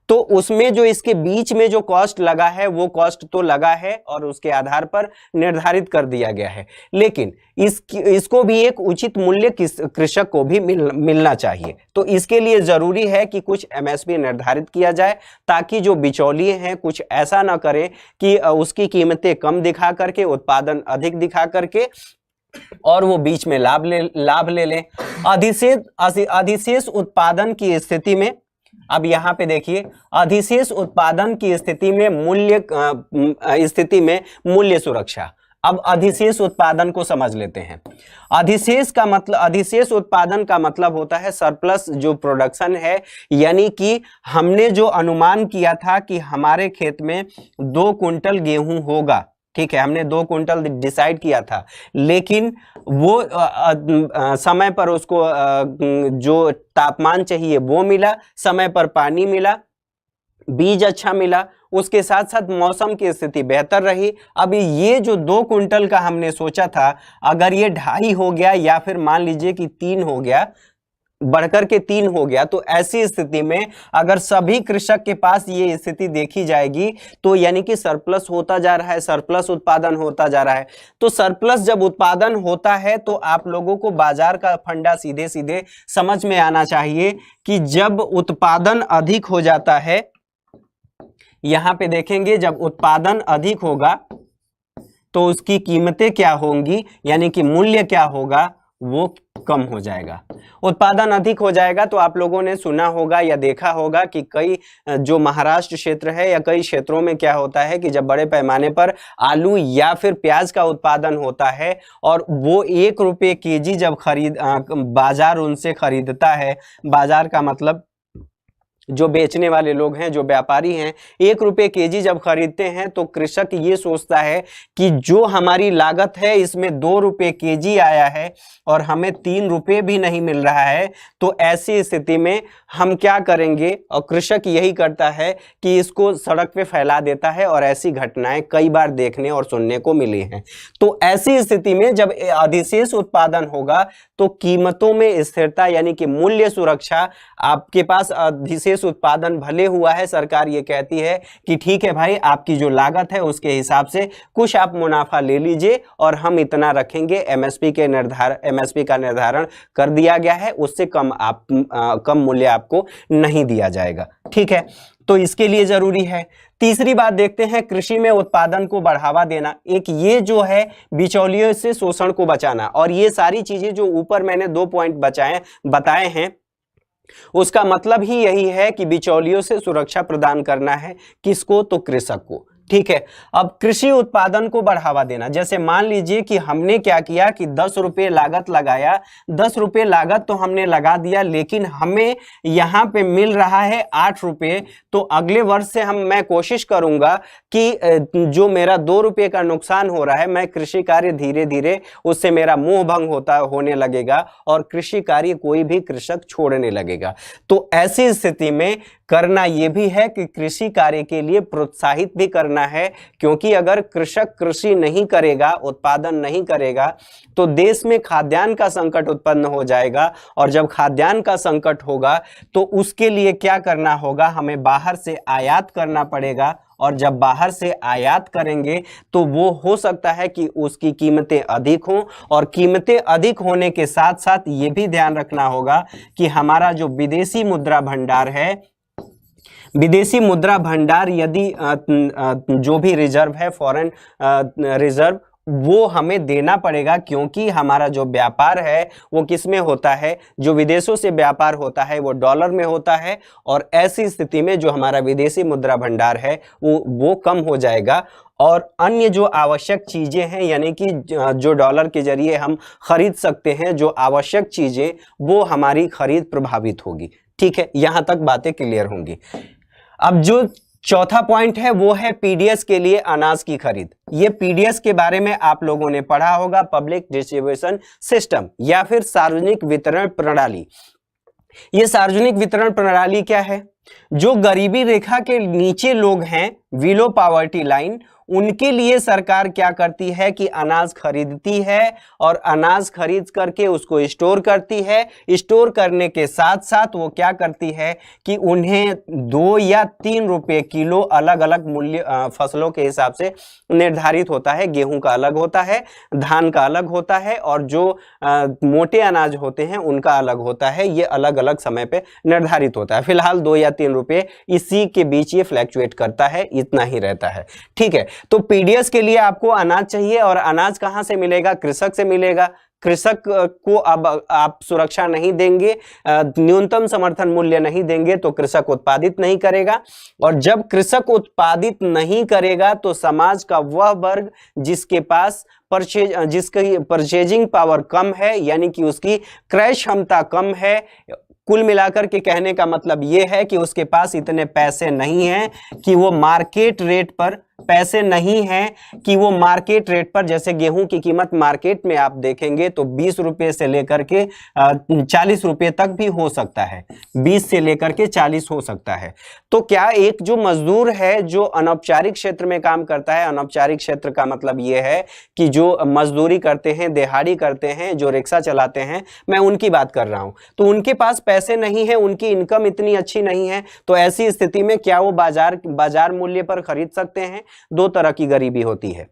तो उसमें जो इसके बीच में जो कॉस्ट लगा है वो कॉस्ट तो लगा है और उसके आधार पर निर्धारित कर दिया गया है, लेकिन इसको भी एक उचित मूल्य कृषक को भी मिलना चाहिए। तो इसके लिए जरूरी है कि कुछ एमएसपी निर्धारित किया जाए, ताकि जो बिचौलिए हैं कुछ ऐसा ना करें कि उसकी कीमतें कम दिखा करके, उत्पादन अधिक दिखा करके, और वो बीच में लाभ ले लें। अधिशेष उत्पादन की स्थिति में, अब यहां पे देखिए, अधिशेष उत्पादन की स्थिति में मूल्य सुरक्षा। अब अधिशेष उत्पादन को समझ लेते हैं। अधिशेष उत्पादन का मतलब होता है सरप्लस जो प्रोडक्शन है, यानी कि हमने जो अनुमान किया था कि हमारे खेत में 2 कुंटल गेहूं होगा, ठीक है, हमने 2 कुंटल डिसाइड किया था, लेकिन वो समय पर उसको जो तापमान चाहिए वो मिला, समय पर पानी मिला, बीज अच्छा मिला, उसके साथ साथ मौसम की स्थिति बेहतर रही। अब ये जो 2 कुंटल का हमने सोचा था, अगर ये 2.5 हो गया या फिर मान लीजिए कि 3 हो गया, बढ़कर के 3 हो गया, तो ऐसी स्थिति में अगर सभी कृषक के पास ये स्थिति देखी जाएगी तो यानी कि सरप्लस होता जा रहा है, सरप्लस उत्पादन होता जा रहा है। तो सरप्लस जब उत्पादन होता है तो आप लोगों को बाजार का फंडा सीधे सीधे समझ में आना चाहिए कि जब उत्पादन अधिक हो जाता है, यहां पे देखेंगे जब उत्पादन अधिक होगा तो उसकी कीमतें क्या होंगी, यानी कि मूल्य क्या होगा, वो कम हो जाएगा। उत्पादन अधिक हो जाएगा तो आप लोगों ने सुना होगा या देखा होगा कि कई जो महाराष्ट्र क्षेत्र है या कई क्षेत्रों में क्या होता है कि जब बड़े पैमाने पर आलू या फिर प्याज का उत्पादन होता है और वो 1 रुपये केजी जब बाजार उनसे खरीदता है, बाजार का मतलब जो बेचने वाले लोग हैं, जो व्यापारी हैं, 1 रुपये केजी जब खरीदते हैं तो कृषक ये सोचता है कि जो हमारी लागत है इसमें 2 रुपये केजी आया है और हमें 3 रुपये भी नहीं मिल रहा है। तो ऐसी स्थिति में हम क्या करेंगे, और कृषक यही करता है कि इसको सड़क पे फैला देता है और ऐसी घटनाएं कई बार देखने और सुनने को मिली हैं। तो ऐसी स्थिति में जब अधिशेष उत्पादन होगा तो कीमतों में स्थिरता यानी कि मूल्य सुरक्षा, आपके पास अधिशेष उत्पादन भले हुआ है, सरकार ये कहती है कि ठीक है भाई, आपकी जो लागत है उसके हिसाब से कुछ आप मुनाफा ले लीजिए और हम इतना रखेंगे, एमएसपी का निर्धारण कर दिया गया है, उससे कम कम मूल्य आपको नहीं दिया जाएगा। ठीक है, तो इसके लिए जरूरी है। तीसरी बात देखते हैं, कृषि में उत्पादन को बढ़ावा देना। एक ये जो है बिचौलियों से शोषण को बचाना, और ये सारी चीजें जो ऊपर मैंने 2 पॉइंट बताए हैं उसका मतलब ही यही है कि बिचौलियों से सुरक्षा प्रदान करना है। किसको? तो कृषक को। ठीक है, अब कृषि उत्पादन को बढ़ावा देना, जैसे मान लीजिए कि हमने क्या किया कि 10 रुपये लागत लगाया, 10 रुपये लागत तो हमने लगा दिया, लेकिन हमें यहाँ पे मिल रहा है 8 रुपये। तो अगले वर्ष से मैं कोशिश करूंगा कि जो मेरा 2 रुपये का नुकसान हो रहा है, मैं कृषि कार्य धीरे धीरे उससे मेरा मोह भंग होने लगेगा और कृषि कार्य कोई भी कृषक छोड़ने लगेगा। तो ऐसी स्थिति में करना यह भी है कि कृषि कार्य के लिए प्रोत्साहित भी करना है, क्योंकि अगर कृषक कृषि नहीं करेगा, उत्पादन नहीं करेगा तो देश में खाद्यान्न का संकट उत्पन्न हो जाएगा, और जब खाद्यान्न का संकट होगा तो उसके लिए क्या करना होगा, हमें बाहर से आयात करना पड़ेगा, और जब बाहर से आयात करेंगे तो वो हो सकता है कि उसकी कीमतें अधिक हों, और कीमतें अधिक होने के साथ साथ ये भी ध्यान रखना होगा कि हमारा जो विदेशी मुद्रा भंडार है, विदेशी मुद्रा भंडार यदि जो भी रिजर्व है, फॉरेन रिजर्व, वो हमें देना पड़ेगा, क्योंकि हमारा जो व्यापार है वो किस में होता है, जो विदेशों से व्यापार होता है वो डॉलर में होता है, और ऐसी स्थिति में जो हमारा विदेशी मुद्रा भंडार है वो कम हो जाएगा, और अन्य जो आवश्यक चीजें हैं यानी कि जो डॉलर के जरिए हम खरीद सकते हैं जो आवश्यक चीजें, वो हमारी खरीद प्रभावित होगी। ठीक है, यहां तक बातें क्लियर होंगी। अब जो चौथा पॉइंट है वो है पीडीएस के लिए अनाज की खरीद। ये पीडीएस के बारे में आप लोगों ने पढ़ा होगा, पब्लिक डिस्ट्रीब्यूशन सिस्टम या फिर सार्वजनिक वितरण प्रणाली। ये सार्वजनिक वितरण प्रणाली क्या है? जो गरीबी रेखा के नीचे लोग हैं, बिलो पॉवर्टी लाइन, उनके लिए सरकार क्या करती है कि अनाज खरीदती है, और अनाज खरीद करके उसको स्टोर करती है। स्टोर करने के साथ साथ वो क्या करती है कि उन्हें 2 या 3 रुपये किलो अलग अलग मूल्य फसलों के हिसाब से निर्धारित होता है। गेहूं का अलग होता है, धान का अलग होता है, और जो मोटे अनाज होते हैं उनका अलग होता है। ये अलग अलग समय पे निर्धारित होता है। फिलहाल 2 या 3 रुपये इसी के बीच ये फ्लैक्चुएट करता है, इतना ही रहता है। ठीक है, तो पीडीएस के लिए आपको अनाज चाहिए, और अनाज कहां से मिलेगा? कृषक से मिलेगा। कृषक को अब आप सुरक्षा नहीं देंगे, न्यूनतम समर्थन मूल्य नहीं देंगे तो कृषक उत्पादित नहीं करेगा, और जब कृषक उत्पादित नहीं करेगा तो समाज का वह वर्ग जिसके पास जिसकी परचेजिंग पावर कम है, यानी कि उसकी क्रय क्षमता कम है, कुल मिलाकर के कहने का मतलब यह है कि उसके पास इतने पैसे नहीं हैं कि वो मार्केट रेट पर मार्केट रेट पर, जैसे गेहूं की कीमत मार्केट में आप देखेंगे तो 20 रुपये से लेकर के 40 रुपये तक भी हो सकता है, 20 से लेकर के 40 हो सकता है। तो क्या एक जो मजदूर है जो अनौपचारिक क्षेत्र में काम करता है, अनौपचारिक क्षेत्र का मतलब यह है कि जो मजदूरी करते हैं, दिहाड़ी करते हैं, जो रिक्शा चलाते हैं, मैं उनकी बात कर रहा हूं, तो उनके पास पैसे नहीं है, उनकी इनकम इतनी अच्छी नहीं है, तो ऐसी स्थिति में क्या वो बाजार मूल्य पर खरीद सकते हैं? 2 तरह की गरीबी होती है,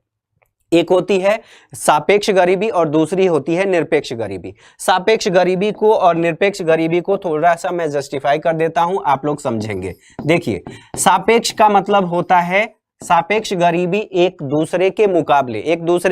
एक होती है सापेक्ष गरीबी और दूसरी होती है निरपेक्ष गरीबी। सापेक्ष गरीबी को और निरपेक्ष गरीबी को थोड़ा सा मैं जस्टिफाई कर देता हूं, आप लोग समझेंगे। देखिए, सापेक्ष का मतलब होता है, सापेक्ष गरीबी एक दूसरे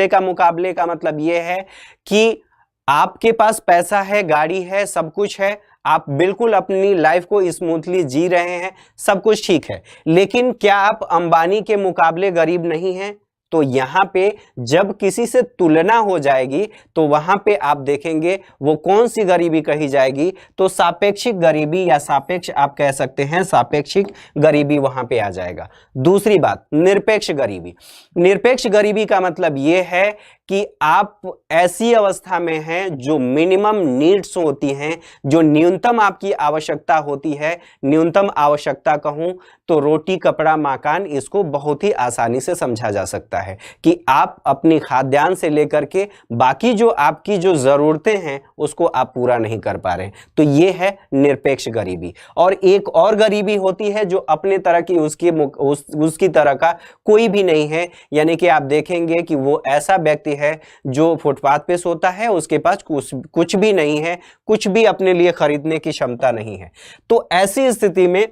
का मुकाबले का मतलब यह है कि आपके पास पैसा है, गाड़ी है, सब कुछ है, आप बिल्कुल अपनी लाइफ को स्मूथली जी रहे हैं, सब कुछ ठीक है, लेकिन क्या आप अंबानी के मुकाबले गरीब नहीं हैं? तो यहां पे जब किसी से तुलना हो जाएगी तो वहां पे आप देखेंगे वो कौन सी गरीबी कही जाएगी, तो सापेक्षिक गरीबी या सापेक्ष आप कह सकते हैं, सापेक्षिक गरीबी वहां पे आ जाएगा। दूसरी बात, निरपेक्ष गरीबी। निरपेक्ष गरीबी का मतलब यह है कि आप ऐसी अवस्था में हैं जो मिनिमम नीड्स होती हैं, जो न्यूनतम आपकी आवश्यकता होती है। न्यूनतम आवश्यकता कहूं तो रोटी, कपड़ा, मकान, इसको बहुत ही आसानी से समझा जा सकता है कि आप अपनी खाद्यान्न से लेकर के बाकी जो आपकी जो जरूरतें हैं उसको आप पूरा नहीं कर पा रहे हैं, तो ये है निरपेक्ष गरीबी। और एक और गरीबी होती है जो अपने तरह की उसकी तरह का कोई भी नहीं है, यानी कि आप देखेंगे कि वो ऐसा व्यक्ति है जो फुटपाथ पे सोता है, उसके पास कुछ भी नहीं है, कुछ भी अपने लिए खरीदने की क्षमता नहीं है। तो ऐसी स्थिति में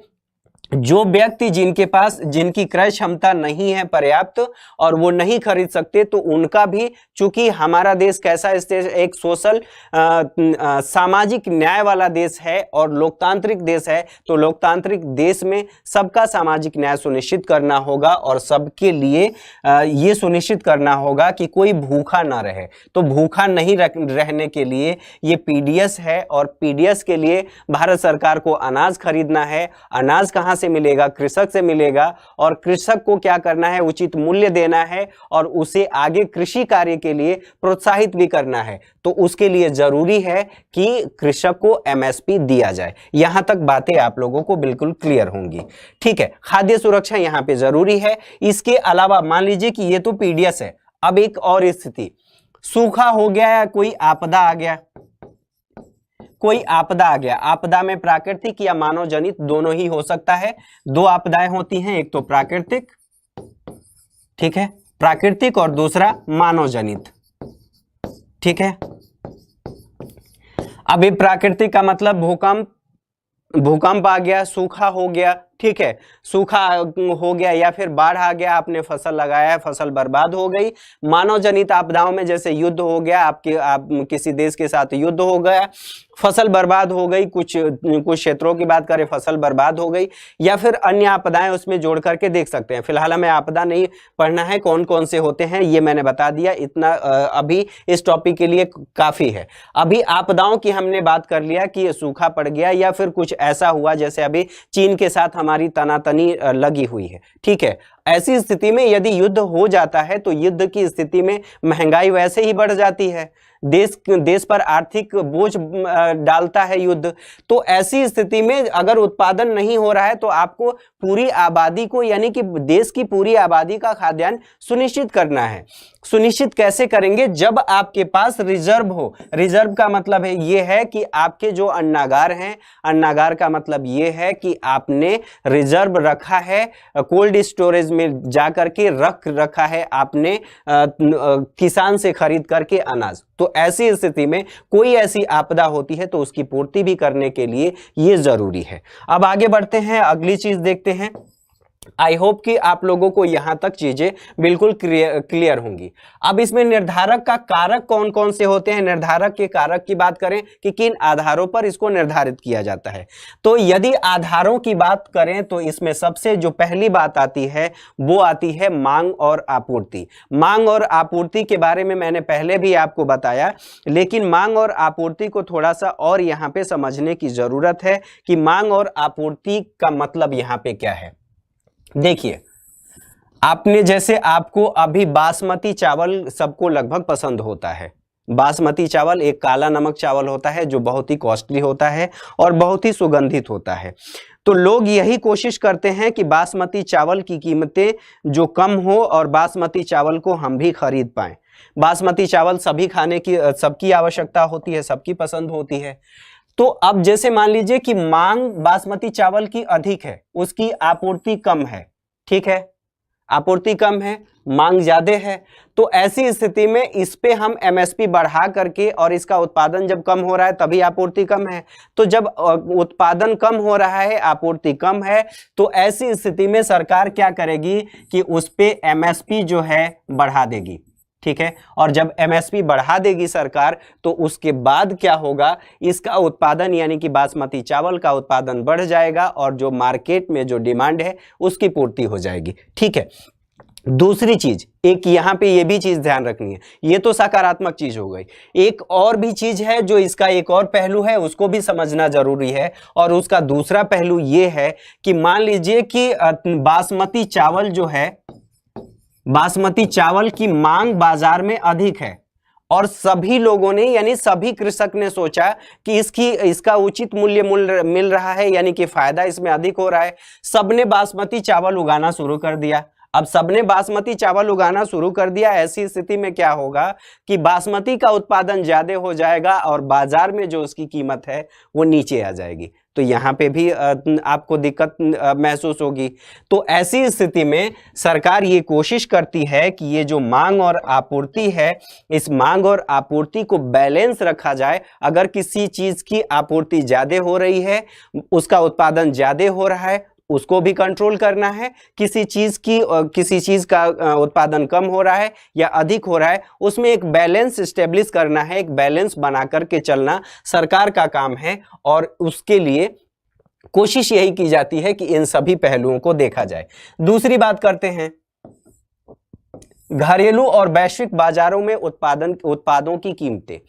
जो व्यक्ति जिनकी क्रय क्षमता नहीं है पर्याप्त और वो नहीं खरीद सकते, तो उनका भी, चूंकि हमारा देश कैसा एक सोशल सामाजिक न्याय वाला देश है और लोकतांत्रिक देश है, तो लोकतांत्रिक देश में सबका सामाजिक न्याय सुनिश्चित करना होगा और सबके लिए ये सुनिश्चित करना होगा कि कोई भूखा ना रहे। तो भूखा नहीं रहने के लिए ये पीडीएस है, और पीडीएस के लिए भारत सरकार को अनाज खरीदना है। अनाज कहां से मिलेगा? कृषक से मिलेगा, और कृषक को क्या करना है? उचित मूल्य देना है और उसे आगे कृषि कार्य के लिए प्रोत्साहित भी करना है। तो उसके लिए जरूरी है कि कृषक को एमएसपी दिया जाए। यहां तक बातें आप लोगों को बिल्कुल क्लियर होंगी, ठीक है। खाद्य सुरक्षा यहां पे जरूरी है। इसके अलावा मान लीजिए कि ये तो पीडीएस है, अब एक और स्थिति, सूखा हो गया या कोई आपदा आ गया, कोई आपदा आ गया। आपदा में प्राकृतिक या मानव जनित दोनों ही हो सकता है। दो आपदाएं होती हैं, एक तो प्राकृतिक, ठीक है, प्राकृतिक, और दूसरा मानव जनित, ठीक है। अभी प्राकृतिक का मतलब भूकंप आ गया, सूखा हो गया, ठीक है, सूखा हो गया या फिर बाढ़ आ गया, आपने फसल लगाया, फसल बर्बाद हो गई। मानव जनित आपदाओं में जैसे युद्ध हो गया, आप किसी देश के साथ युद्ध हो गया, फसल बर्बाद हो गई, कुछ क्षेत्रों की बात करें, फसल बर्बाद हो गई, या फिर अन्य आपदाएं उसमें जोड़ करके देख सकते हैं। फिलहाल हमें आपदा नहीं पढ़ना है, कौन कौन से होते हैं ये मैंने बता दिया, इतना अभी इस टॉपिक के लिए काफी है। अभी आपदाओं की हमने बात कर लिया कि सूखा पड़ गया या फिर कुछ ऐसा हुआ जैसे अभी चीन के साथ हमारी तनातनी लगी हुई है, ठीक है। ऐसी स्थिति में यदि युद्ध हो जाता है तो युद्ध की स्थिति में महंगाई वैसे ही बढ़ जाती है, देश पर आर्थिक बोझ डालता है युद्ध। तो ऐसी स्थिति में अगर उत्पादन नहीं हो रहा है तो आपको पूरी आबादी को, यानी कि देश की पूरी आबादी का खाद्यान्न सुनिश्चित करना है। सुनिश्चित कैसे करेंगे? जब आपके पास रिजर्व हो। रिजर्व का मतलब है ये है कि आपके जो अन्नागार हैं, अन्नागार का मतलब ये है कि आपने रिजर्व रखा है, कोल्ड स्टोरेज में जाकर के रखा है आपने किसान से खरीद करके अनाज। तो ऐसी स्थिति में कोई ऐसी आपदा होती है तो उसकी पूर्ति भी करने के लिए ये जरूरी है। अब आगे बढ़ते हैं, अगली चीज देखते हैं। आई होप कि आप लोगों को यहां तक चीजें बिल्कुल क्लियर होंगी। अब इसमें निर्धारक का कारक कौन कौन से होते हैं? निर्धारक के कारक की बात करें कि किन आधारों पर इसको निर्धारित किया जाता है, तो यदि आधारों की बात करें तो इसमें सबसे जो पहली बात आती है वो आती है मांग और आपूर्ति। मांग और आपूर्ति के बारे में मैंने पहले भी आपको बताया, लेकिन मांग और आपूर्ति को थोड़ा सा और यहां पे समझने की जरूरत है कि मांग और आपूर्ति का मतलब यहां पे क्या है। देखिए, आपने जैसे आपको अभी बासमती चावल सबको लगभग पसंद होता है। बासमती चावल एक काला नमक चावल होता है जो बहुत ही कॉस्टली होता है और बहुत ही सुगंधित होता है। तो लोग यही कोशिश करते हैं कि बासमती चावल की कीमतें जो कम हो और बासमती चावल को हम भी खरीद पाएं। बासमती चावल सभी खाने की, सबकी आवश्यकता होती है, सबकी पसंद होती है। तो अब जैसे मान लीजिए कि मांग बासमती चावल की अधिक है, उसकी आपूर्ति कम है, ठीक है, आपूर्ति कम है, मांग ज्यादा है, तो ऐसी स्थिति में इस पे हम एमएसपी बढ़ा करके, और इसका उत्पादन जब कम हो रहा है तभी आपूर्ति कम है। तो जब उत्पादन कम हो रहा है, आपूर्ति कम है, तो ऐसी स्थिति में सरकार क्या करेगी कि उस पे एमएसपी जो है बढ़ा देगी। ठीक है। और जब एमएसपी बढ़ा देगी सरकार तो उसके बाद क्या होगा, इसका उत्पादन यानी कि बासमती चावल का उत्पादन बढ़ जाएगा और जो मार्केट में जो डिमांड है उसकी पूर्ति हो जाएगी, ठीक है। दूसरी चीज, एक यहां पे ये भी चीज ध्यान रखनी है, ये तो सकारात्मक चीज हो गई। एक और भी चीज है जो इसका एक और पहलू है, उसको भी समझना जरूरी है। और उसका दूसरा पहलू ये है कि मान लीजिए कि बासमती चावल जो है, बासमती चावल की मांग बाजार में अधिक है और सभी लोगों ने यानी सभी कृषक ने सोचा कि इसका उचित मूल्य मिल रहा है, यानी कि फायदा इसमें अधिक हो रहा है। सबने बासमती चावल उगाना शुरू कर दिया। अब सबने बासमती चावल उगाना शुरू कर दिया, ऐसी स्थिति में क्या होगा कि बासमती का उत्पादन ज्यादा हो जाएगा और बाजार में जो उसकी कीमत है वो नीचे आ जाएगी। तो यहाँ पे भी आपको दिक्कत महसूस होगी। तो ऐसी स्थिति में सरकार ये कोशिश करती है कि ये जो मांग और आपूर्ति है, इस मांग और आपूर्ति को बैलेंस रखा जाए। अगर किसी चीज की आपूर्ति ज्यादा हो रही है, उसका उत्पादन ज्यादा हो रहा है, उसको भी कंट्रोल करना है। किसी चीज का उत्पादन कम हो रहा है या अधिक हो रहा है, उसमें एक बैलेंस स्टेब्लिश करना है, एक बैलेंस बना करके चलना सरकार का काम है। और उसके लिए कोशिश यही की जाती है कि इन सभी पहलुओं को देखा जाए। दूसरी बात करते हैं घरेलू और वैश्विक बाजारों में उत्पादों की कीमतें।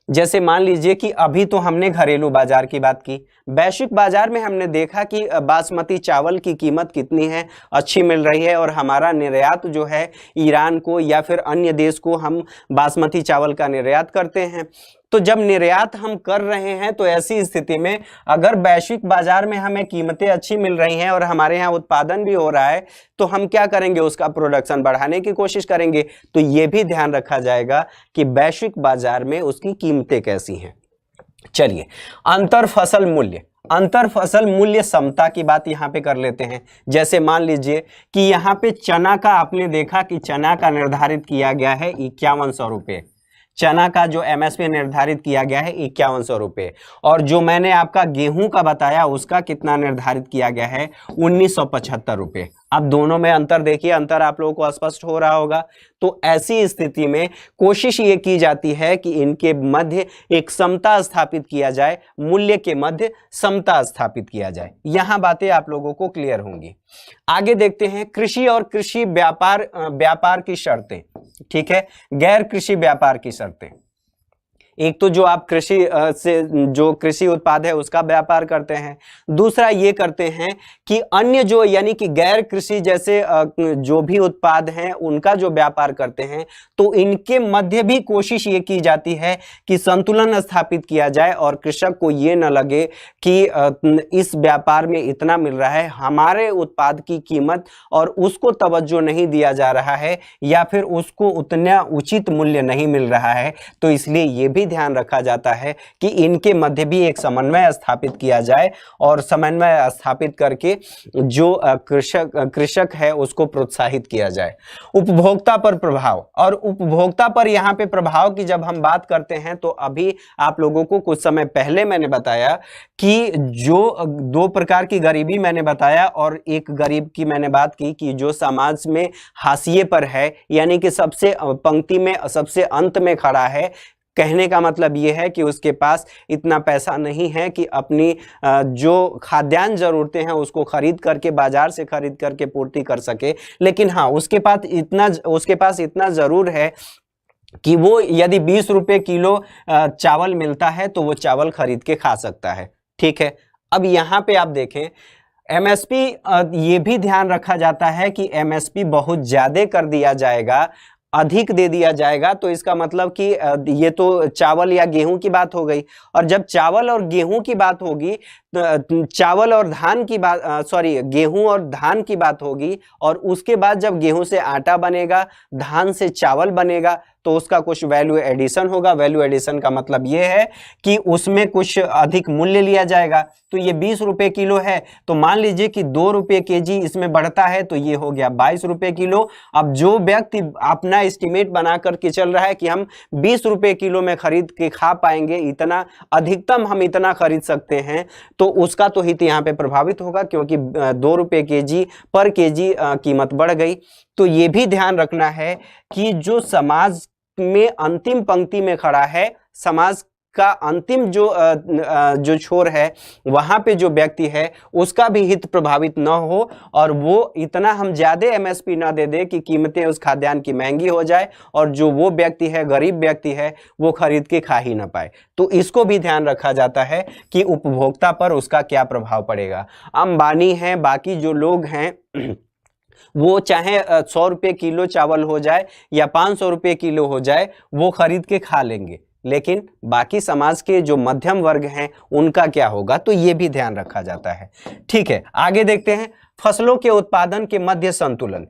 जैसे मान लीजिए कि अभी तो हमने घरेलू बाजार की बात की, वैश्विक बाजार में हमने देखा कि बासमती चावल की कीमत कितनी है, अच्छी मिल रही है और हमारा निर्यात जो है ईरान को या फिर अन्य देश को हम बासमती चावल का निर्यात करते हैं। तो जब निर्यात हम कर रहे हैं तो ऐसी स्थिति में अगर वैश्विक बाजार में हमें कीमतें अच्छी मिल रही हैं और हमारे यहाँ उत्पादन भी हो रहा है, तो हम क्या करेंगे, उसका प्रोडक्शन बढ़ाने की कोशिश करेंगे। तो ये भी ध्यान रखा जाएगा कि वैश्विक बाजार में उसकी कीमतें कैसी हैं। चलिए, अंतर फसल मूल्य समता की बात यहां पे कर लेते हैं। जैसे मान लीजिए कि यहां पे चना का आपने देखा कि चना का निर्धारित किया गया है 5100 रुपये। चना का जो एमएसपी निर्धारित किया गया है 5100 रुपये। और जो मैंने आपका गेहूं का बताया उसका कितना निर्धारित किया गया है 1975 रुपये। अब दोनों में अंतर देखिए, अंतर आप लोगों को स्पष्ट हो रहा होगा। तो ऐसी स्थिति में कोशिश ये की जाती है कि इनके मध्य एक समता स्थापित किया जाए, मूल्य के मध्य समता स्थापित किया जाए। यहां बातें आप लोगों को क्लियर होंगी। आगे देखते हैं कृषि और कृषि व्यापार की शर्तें, ठीक है, गैर कृषि व्यापार की शर्तें। एक तो जो आप कृषि से जो कृषि उत्पाद है उसका व्यापार करते हैं, दूसरा ये करते हैं कि अन्य जो यानी कि गैर कृषि जैसे जो भी उत्पाद हैं उनका जो व्यापार करते हैं, तो इनके मध्य भी कोशिश ये की जाती है कि संतुलन स्थापित किया जाए और कृषक को ये न लगे कि इस व्यापार में इतना मिल रहा है, हमारे उत्पाद की कीमत और उसको तवज्जो नहीं दिया जा रहा है या फिर उसको उतना उचित मूल्य नहीं मिल रहा है। तो इसलिए ये भी ध्यान रखा जाता है कि इनके मध्य भी एक समन्वय स्थापित किया जाए और समन्वय स्थापित करके जो कृषक है उसको प्रोत्साहित किया जाए। उपभोक्ता पर प्रभाव, और उपभोक्ता पर यहाँ पे प्रभाव की जब हम बात करते हैं तो अभी आप लोगों को कुछ समय पहले मैंने बताया कि जो दो प्रकार की गरीबी मैंने बताया और एक गरीब की मैंने बात की कि जो समाज में हाशिए पर है, यानी कि सबसे पंक्ति में सबसे अंत में खड़ा है। कहने का मतलब ये है कि उसके पास इतना पैसा नहीं है कि अपनी जो खाद्यान्न जरूरतें हैं उसको खरीद करके बाजार से खरीद करके पूर्ति कर सके, लेकिन हाँ उसके पास इतना जरूर है कि वो यदि 20 रुपये किलो चावल मिलता है तो वो चावल खरीद के खा सकता है, ठीक है। अब यहाँ पे आप देखें एमएसपी, ये भी ध्यान रखा जाता है कि एमएसपी बहुत ज्यादा कर दिया जाएगा, अधिक दे दिया जाएगा, तो इसका मतलब कि ये तो चावल या गेहूं की बात हो गई। और जब चावल और गेहूं की बात होगी, चावल और धान की बात गेहूं और धान की बात होगी, और उसके बाद जब गेहूं से आटा बनेगा, धान से चावल बनेगा, तो उसका कुछ वैल्यू एडिशन होगा। वैल्यू एडिशन का मतलब ये है कि उसमें कुछ अधिक मूल्य लिया जाएगा। तो ये 20 रुपए किलो है, तो मान लीजिए कि 2 रुपए केजी इसमें बढ़ता है, तो ये हो गया 22 रुपए किलो। अब जो व्यक्ति अपना एस्टिमेट बना करके चल रहा है कि हम 20 रुपए किलो में खरीद के खा पाएंगे, इतना अधिकतम हम इतना खरीद सकते हैं, तो उसका तो हित यहाँ पे प्रभावित होगा, क्योंकि 2 रुपए केजी पर केजी कीमत बढ़ गई। तो ये भी ध्यान रखना है कि जो समाज में अंतिम पंक्ति में खड़ा है, समाज का अंतिम जो छोर है, वहां पे जो व्यक्ति है उसका भी हित प्रभावित न हो, और वो इतना हम ज्यादा एमएसपी ना दे दे कि कीमतें उस खाद्यान्न की महंगी हो जाए और जो वो व्यक्ति है, गरीब व्यक्ति है, वो खरीद के खा ही ना पाए। तो इसको भी ध्यान रखा जाता है कि उपभोक्ता पर उसका क्या प्रभाव पड़ेगा। अंबानी है, बाकी जो लोग हैं, वो चाहे 100 रुपये किलो चावल हो जाए या 500 रुपये किलो हो जाए, वो खरीद के खा लेंगे, लेकिन बाकी समाज के जो मध्यम वर्ग हैं उनका क्या होगा, तो ये भी ध्यान रखा जाता है। ठीक है, आगे देखते हैं फसलों के उत्पादन के मध्य संतुलन।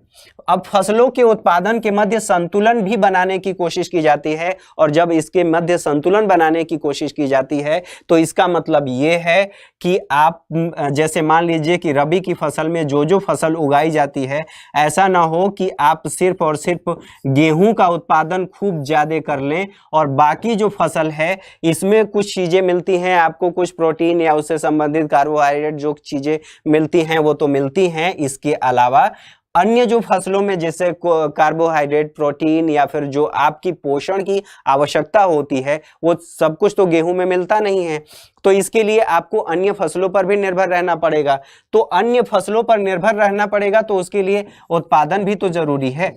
अब फसलों के उत्पादन के मध्य संतुलन भी बनाने की कोशिश की जाती है, और जब इसके मध्य संतुलन बनाने की कोशिश की जाती है तो इसका मतलब ये है कि आप जैसे मान लीजिए कि रबी की फसल में जो फसल उगाई जाती है, ऐसा ना हो कि आप सिर्फ और सिर्फ गेहूं का उत्पादन खूब ज्यादा कर लें और बाकी जो फसल है इसमें कुछ चीजें मिलती हैं आपको, कुछ प्रोटीन या उससे संबंधित कार्बोहाइड्रेट जो चीजें मिलती हैं वो तो मिलती हैं, इसके अलावा अन्य जो फसलों में जैसे कार्बोहाइड्रेट, प्रोटीन या फिर जो आपकी पोषण की आवश्यकता होती है, वो सब कुछ तो गेहूं में मिलता नहीं है। तो इसके लिए आपको अन्य फसलों पर भी निर्भर रहना पड़ेगा। तो अन्य फसलों पर निर्भर रहना पड़ेगा तो उसके लिए उत्पादन भी तो जरूरी है,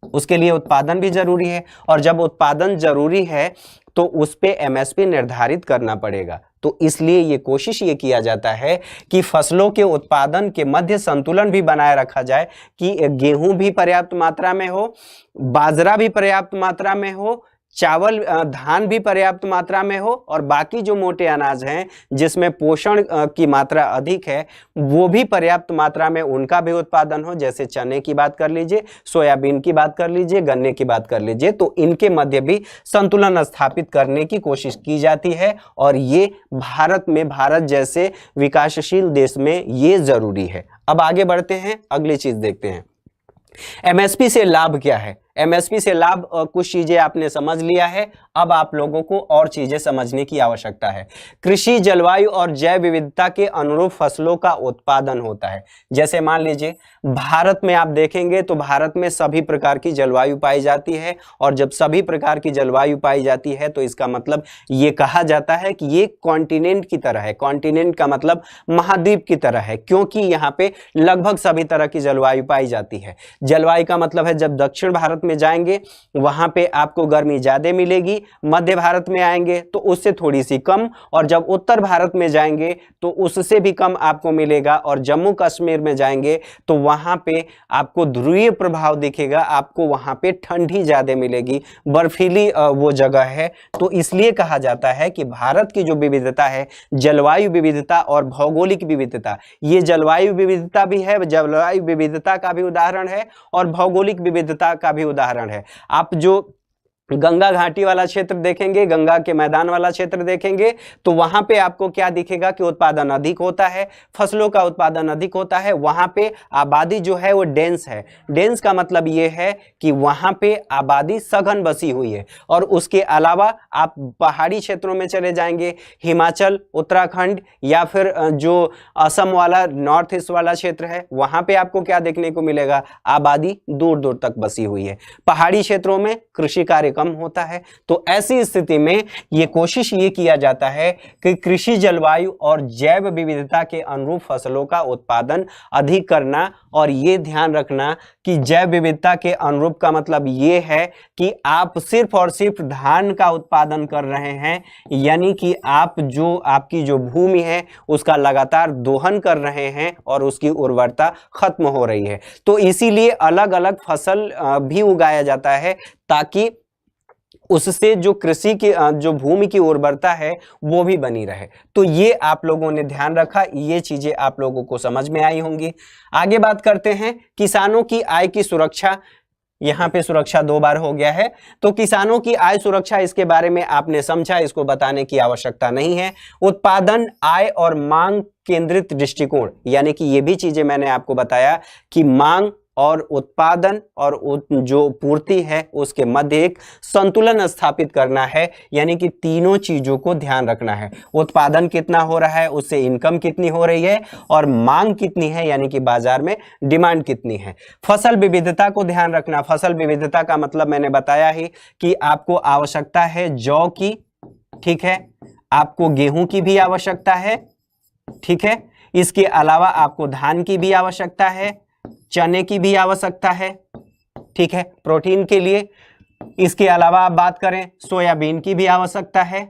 उसके लिए उत्पादन भी जरूरी है, और जब उत्पादन जरूरी है तो उस पे एमएसपी निर्धारित करना पड़ेगा। तो इसलिए ये कोशिश ये किया जाता है कि फसलों के उत्पादन के मध्य संतुलन भी बनाए रखा जाए, कि गेहूं भी पर्याप्त मात्रा में हो, बाजरा भी पर्याप्त मात्रा में हो, चावल धान भी पर्याप्त मात्रा में हो, और बाकी जो मोटे अनाज हैं जिसमें पोषण की मात्रा अधिक है वो भी पर्याप्त मात्रा में उनका भी उत्पादन हो। जैसे चने की बात कर लीजिए, सोयाबीन की बात कर लीजिए, गन्ने की बात कर लीजिए, तो इनके मध्य भी संतुलन स्थापित करने की कोशिश की जाती है, और ये भारत में, भारत जैसे विकासशील देश में ये जरूरी है। अब आगे बढ़ते हैं, अगली चीज देखते हैं, एमएसपी से लाभ क्या है। एमएसपी से लाभ कुछ चीजें आपने समझ लिया है, अब आप लोगों को और चीजें समझने की आवश्यकता है। कृषि, जलवायु और जैव विविधता के अनुरूप फसलों का उत्पादन होता है। जैसे मान लीजिए भारत में आप देखेंगे तो भारत में सभी प्रकार की जलवायु पाई जाती है, और जब सभी प्रकार की जलवायु पाई जाती है तो इसका मतलब ये कहा जाता है कि ये कॉन्टिनेंट की तरह है। कॉन्टिनेंट का मतलब महाद्वीप की तरह है, क्योंकि यहाँ पे लगभग सभी तरह की जलवायु पाई जाती है। जलवायु का मतलब है जब दक्षिण भारत में जाएंगे वहां पे आपको गर्मी ज्यादा मिलेगी, मध्य भारत में आएंगे तो उससे थोड़ी सी कम, और जब उत्तर भारत में जाएंगे तो उससे भी कम आपको मिलेगा, और जम्मू कश्मीर में जाएंगे तो वहां पे आपको ध्रुवीय प्रभाव दिखेगा, आपको वहां पे ठंडी ज्यादा मिलेगी, बर्फीली वो जगह है। तो इसलिए कहा जाता है कि भारत की जो विविधता है, जलवायु विविधता और भौगोलिक विविधता, ये जलवायु विविधता भी है, जलवायु विविधता का भी उदाहरण है और भौगोलिक विविधता का भी उदाहरण है। आप जो गंगा घाटी वाला क्षेत्र देखेंगे, गंगा के मैदान वाला क्षेत्र देखेंगे, तो वहां पे आपको क्या दिखेगा कि उत्पादन अधिक होता है, फसलों का उत्पादन अधिक होता है। वहां पे आबादी जो है वो डेंस है। डेंस का मतलब ये है कि वहां पे आबादी सघन बसी हुई है। और उसके अलावा आप पहाड़ी क्षेत्रों में चले जाएंगे, हिमाचल, उत्तराखंड या फिर जो असम वाला नॉर्थ ईस्ट वाला क्षेत्र है, वहां पे आपको क्या देखने को मिलेगा, आबादी दूर दूर तक बसी हुई है। पहाड़ी क्षेत्रों में कृषि कार्य कम होता है। तो ऐसी स्थिति में ये कोशिश ये किया जाता है कि कृषि, जलवायु और जैव विविधता के अनुरूप फसलों का उत्पादन अधिक करना, और ये ध्यान रखना कि जैव विविधता के अनुरूप का मतलब ये है कि आप सिर्फ और सिर्फ धान का उत्पादन कर रहे हैं, यानी कि आप जो आपकी जो भूमि है उसका लगातार दोहन कर रहे हैं और उसकी उर्वरता खत्म हो रही है। तो इसीलिए अलग अलग फसल भी उगाया जाता है, ताकि उससे जो कृषि की जो भूमि की उर्वरता है वो भी बनी रहे। तो ये आप लोगों ने ध्यान रखा, ये चीजें आप लोगों को समझ में आई होंगी। आगे बात करते हैं किसानों की आय की सुरक्षा, यहाँ पे सुरक्षा 2 बार हो गया है। तो किसानों की आय सुरक्षा, इसके बारे में आपने समझा, इसको बताने की आवश्यकता नहीं है। उत्पादन, आय और मांग केंद्रित दृष्टिकोण, यानी कि ये भी चीजें मैंने आपको बताया कि मांग और उत्पादन और जो पूर्ति है उसके मध्य एक संतुलन स्थापित करना है, यानी कि तीनों चीजों को ध्यान रखना है। उत्पादन कितना हो रहा है, उससे इनकम कितनी हो रही है, और मांग कितनी है, यानी कि बाजार में डिमांड कितनी है। फसल विविधता को ध्यान रखना। फसल विविधता का मतलब मैंने बताया ही कि आपको आवश्यकता है जौ की, ठीक है, आपको गेहूं की भी आवश्यकता है, ठीक है, इसके अलावा आपको धान की भी आवश्यकता है, चने की भी आवश्यकता है, ठीक है, प्रोटीन के लिए। इसके अलावा आप बात करें सोयाबीन की भी आवश्यकता है,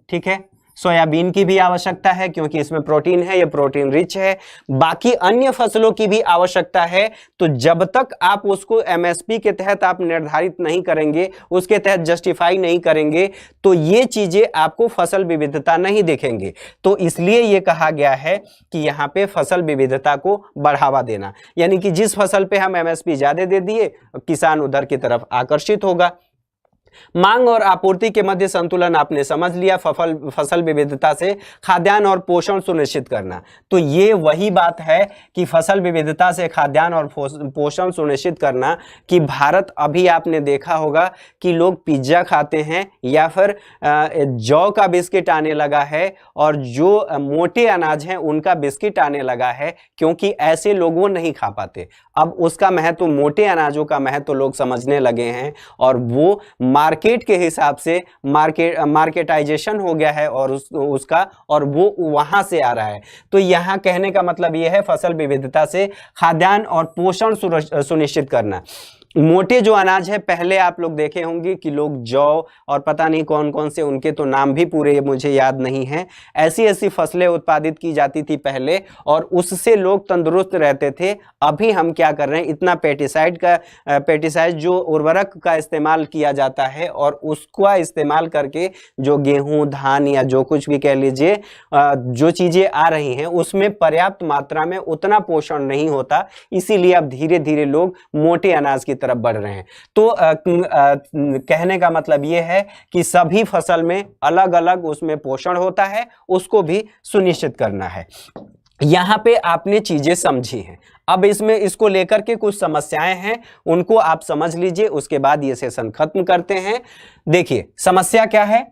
ठीक है, सोयाबीन की भी आवश्यकता है क्योंकि इसमें प्रोटीन है, ये प्रोटीन रिच है। बाकी अन्य फसलों की भी आवश्यकता है। तो जब तक आप उसको एमएसपी के तहत आप निर्धारित नहीं करेंगे, उसके तहत जस्टिफाई नहीं करेंगे, तो ये चीजें आपको फसल विविधता नहीं देखेंगे। तो इसलिए ये कहा गया है कि यहाँ पे फसल विविधता को बढ़ावा देना, यानी कि जिस फसल पे हम एमएसपी ज्यादा दे दिए, किसान उधर की तरफ आकर्षित होगा। मांग और आपूर्ति के मध्य संतुलन आपने समझ लिया। फसल विविधता से खाद्यान्न और पोषण सुनिश्चित करना, तो ये वही बात है कि फसल विविधता से खाद्यान्न और पोषण सुनिश्चित करना कि भारत, अभी आपने देखा होगा कि लोग पिज्जा खाते हैं या फिर जौ का बिस्किट आने लगा है, और जो मोटे अनाज हैं उनका बिस्किट आने लगा है, क्योंकि ऐसे लोग वो नहीं खा पाते। अब उसका महत्व, मोटे अनाजों का महत्व लोग समझने लगे हैं, और वो मार्केट के हिसाब से मार्केटाइजेशन हो गया है और उसका, और वो वहां से आ रहा है। तो यहाँ कहने का मतलब ये है फसल विविधता से खाद्यान्न और पोषण सुनिश्चित करना। मोटे जो अनाज है, पहले आप लोग देखे होंगे कि लोग जौ और पता नहीं कौन कौन से, उनके तो नाम भी पूरे मुझे याद नहीं है, ऐसी ऐसी फसलें उत्पादित की जाती थी पहले, और उससे लोग तंदुरुस्त रहते थे। अभी हम क्या कर रहे हैं, इतना पेस्टिसाइड जो उर्वरक का इस्तेमाल किया जाता है, और उसका इस्तेमाल करके जो गेहूं, धान या जो कुछ भी कह लीजिए, जो चीजें आ रही हैं उसमें पर्याप्त मात्रा में उतना पोषण नहीं होता, इसीलिए अब धीरे धीरे लोग मोटे अनाज की तरफ बढ़ रहे हैं। तो कहने का मतलब यह है कि सभी फसल में अलग अलग उसमें पोषण होता है, उसको भी सुनिश्चित करना है। यहां पे आपने चीजें समझी हैं। अब इसमें इसको लेकर के कुछ समस्याएं हैं, उनको आप समझ लीजिए, उसके बाद ये सेशन खत्म करते हैं। देखिए समस्या क्या है।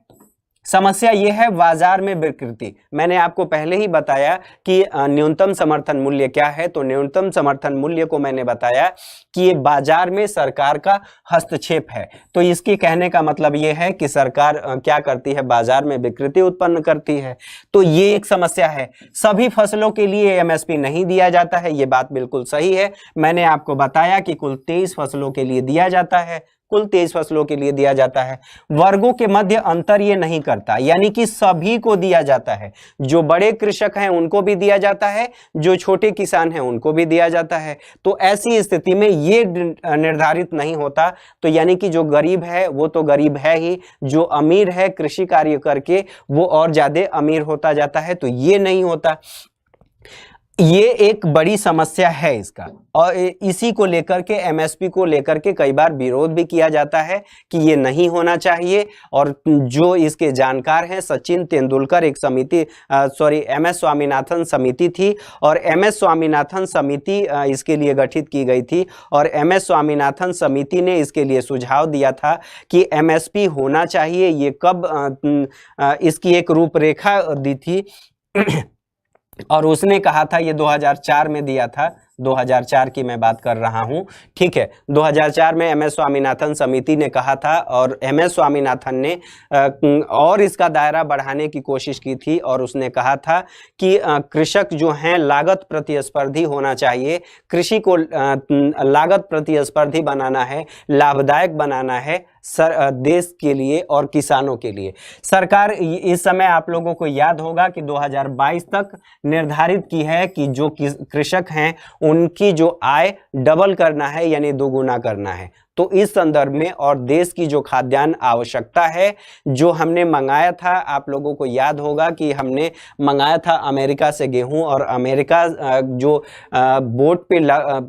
समस्या यह है बाजार में विकृति। मैंने आपको पहले ही बताया कि न्यूनतम समर्थन मूल्य क्या है। तो न्यूनतम समर्थन मूल्य को मैंने बताया कि ये बाजार में सरकार का हस्तक्षेप है। तो इसके कहने का मतलब यह है कि सरकार क्या करती है, बाजार में विकृति उत्पन्न करती है। तो ये एक समस्या है। सभी फसलों के लिए एमएसपी नहीं दिया जाता है, ये बात बिल्कुल सही है। मैंने आपको बताया कि कुल 23 फसलों के लिए दिया जाता है, कुल 23 फसलों के लिए दिया जाता है। वर्गों के मध्य अंतर ये नहीं करता, यानी कि सभी को दिया जाता है। जो बड़े कृषक हैं उनको भी दिया जाता है, जो छोटे किसान हैं उनको भी दिया जाता है। तो ऐसी स्थिति में ये निर्धारित नहीं होता। तो यानी कि जो गरीब है वो तो गरीब है ही, जो अमीर है कृषि कार्य करके वो और ज्यादा अमीर होता जाता है। तो ये नहीं होता। ये एक बड़ी समस्या है इसका, और इसी को लेकर के एमएसपी को लेकर के कई बार विरोध भी किया जाता है कि ये नहीं होना चाहिए। और जो इसके जानकार हैं, सचिन तेंदुलकर एक समिति, एमएस स्वामीनाथन समिति थी, और एमएस स्वामीनाथन समिति इसके लिए गठित की गई थी, और एमएस स्वामीनाथन समिति ने इसके लिए सुझाव दिया था कि एमएसपी होना चाहिए। ये कब इसकी एक रूपरेखा दी थी और उसने कहा था, ये 2004 में दिया था, 2004 की मैं बात कर रहा हूं, ठीक है। 2004 में एमएस स्वामीनाथन समिति ने कहा था, और एमएस स्वामीनाथन ने और इसका दायरा बढ़ाने की कोशिश की थी, और उसने कहा था कि कृषक जो हैं लागत प्रतिस्पर्धी होना चाहिए। कृषि को लागत प्रतिस्पर्धी बनाना है, लाभदायक बनाना है देश के लिए और किसानों के लिए। सरकार इस समय आप लोगों को याद होगा कि 2022 तक निर्धारित की है कि जो कृषक हैं उनकी जो आय डबल करना है, यानी दोगुना करना है। तो इस संदर्भ में और देश की जो खाद्यान्न आवश्यकता है, जो हमने मंगाया था, आप लोगों को याद होगा कि हमने मंगाया था अमेरिका से गेहूं, और अमेरिका जो बोट पे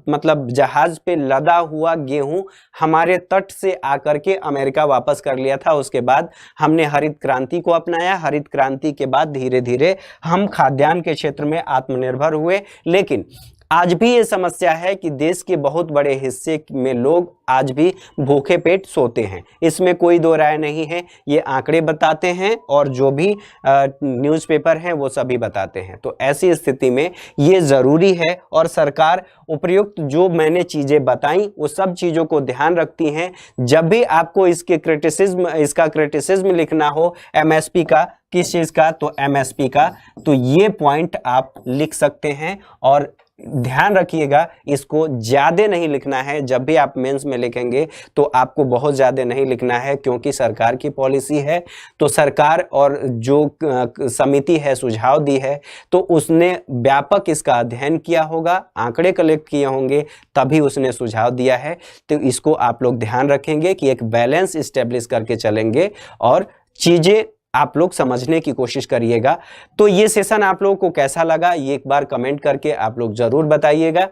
मतलब जहाज पे लदा हुआ गेहूं हमारे तट से आकर के अमेरिका वापस कर लिया था। उसके बाद हमने हरित क्रांति को अपनाया। हरित क्रांति के बाद धीरे धीरे हम खाद्यान्न के क्षेत्र में आत्मनिर्भर हुए। लेकिन आज भी ये समस्या है कि देश के बहुत बड़े हिस्से में लोग आज भी भूखे पेट सोते हैं, इसमें कोई दो राय नहीं है। ये आंकड़े बताते हैं और जो भी न्यूज़पेपर हैं वो सभी बताते हैं। तो ऐसी स्थिति में ये ज़रूरी है और सरकार उपयुक्त जो मैंने चीज़ें बताई वो सब चीज़ों को ध्यान रखती हैं। जब भी आपको इसका क्रिटिसिज्म लिखना हो एमएसपी का, किस चीज़ का, तो एमएसपी का, तो ये पॉइंट आप लिख सकते हैं। और ध्यान रखिएगा, इसको ज़्यादा नहीं लिखना है। जब भी आप मेंस में लिखेंगे तो आपको बहुत ज़्यादा नहीं लिखना है, क्योंकि सरकार की पॉलिसी है। तो सरकार और जो समिति है सुझाव दी है, तो उसने व्यापक इसका अध्ययन किया होगा, आंकड़े कलेक्ट किए होंगे, तभी उसने सुझाव दिया है। तो इसको आप लोग ध्यान रखेंगे कि एक बैलेंस इस्टेब्लिश करके चलेंगे और चीज़ें आप लोग समझने की कोशिश करिएगा। तो ये सेशन आप लोगों को कैसा लगा, ये एक बार कमेंट करके आप लोग जरूर बताइएगा।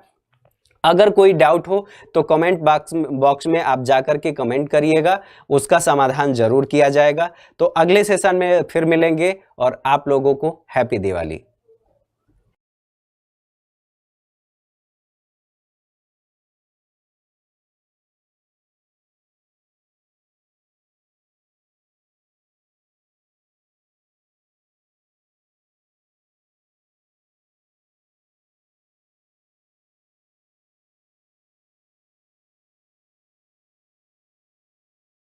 अगर कोई डाउट हो तो कमेंट बॉक्स में आप जाकर के कमेंट करिएगा, उसका समाधान जरूर किया जाएगा। तो अगले सेशन में फिर मिलेंगे और आप लोगों को हैप्पी दिवाली।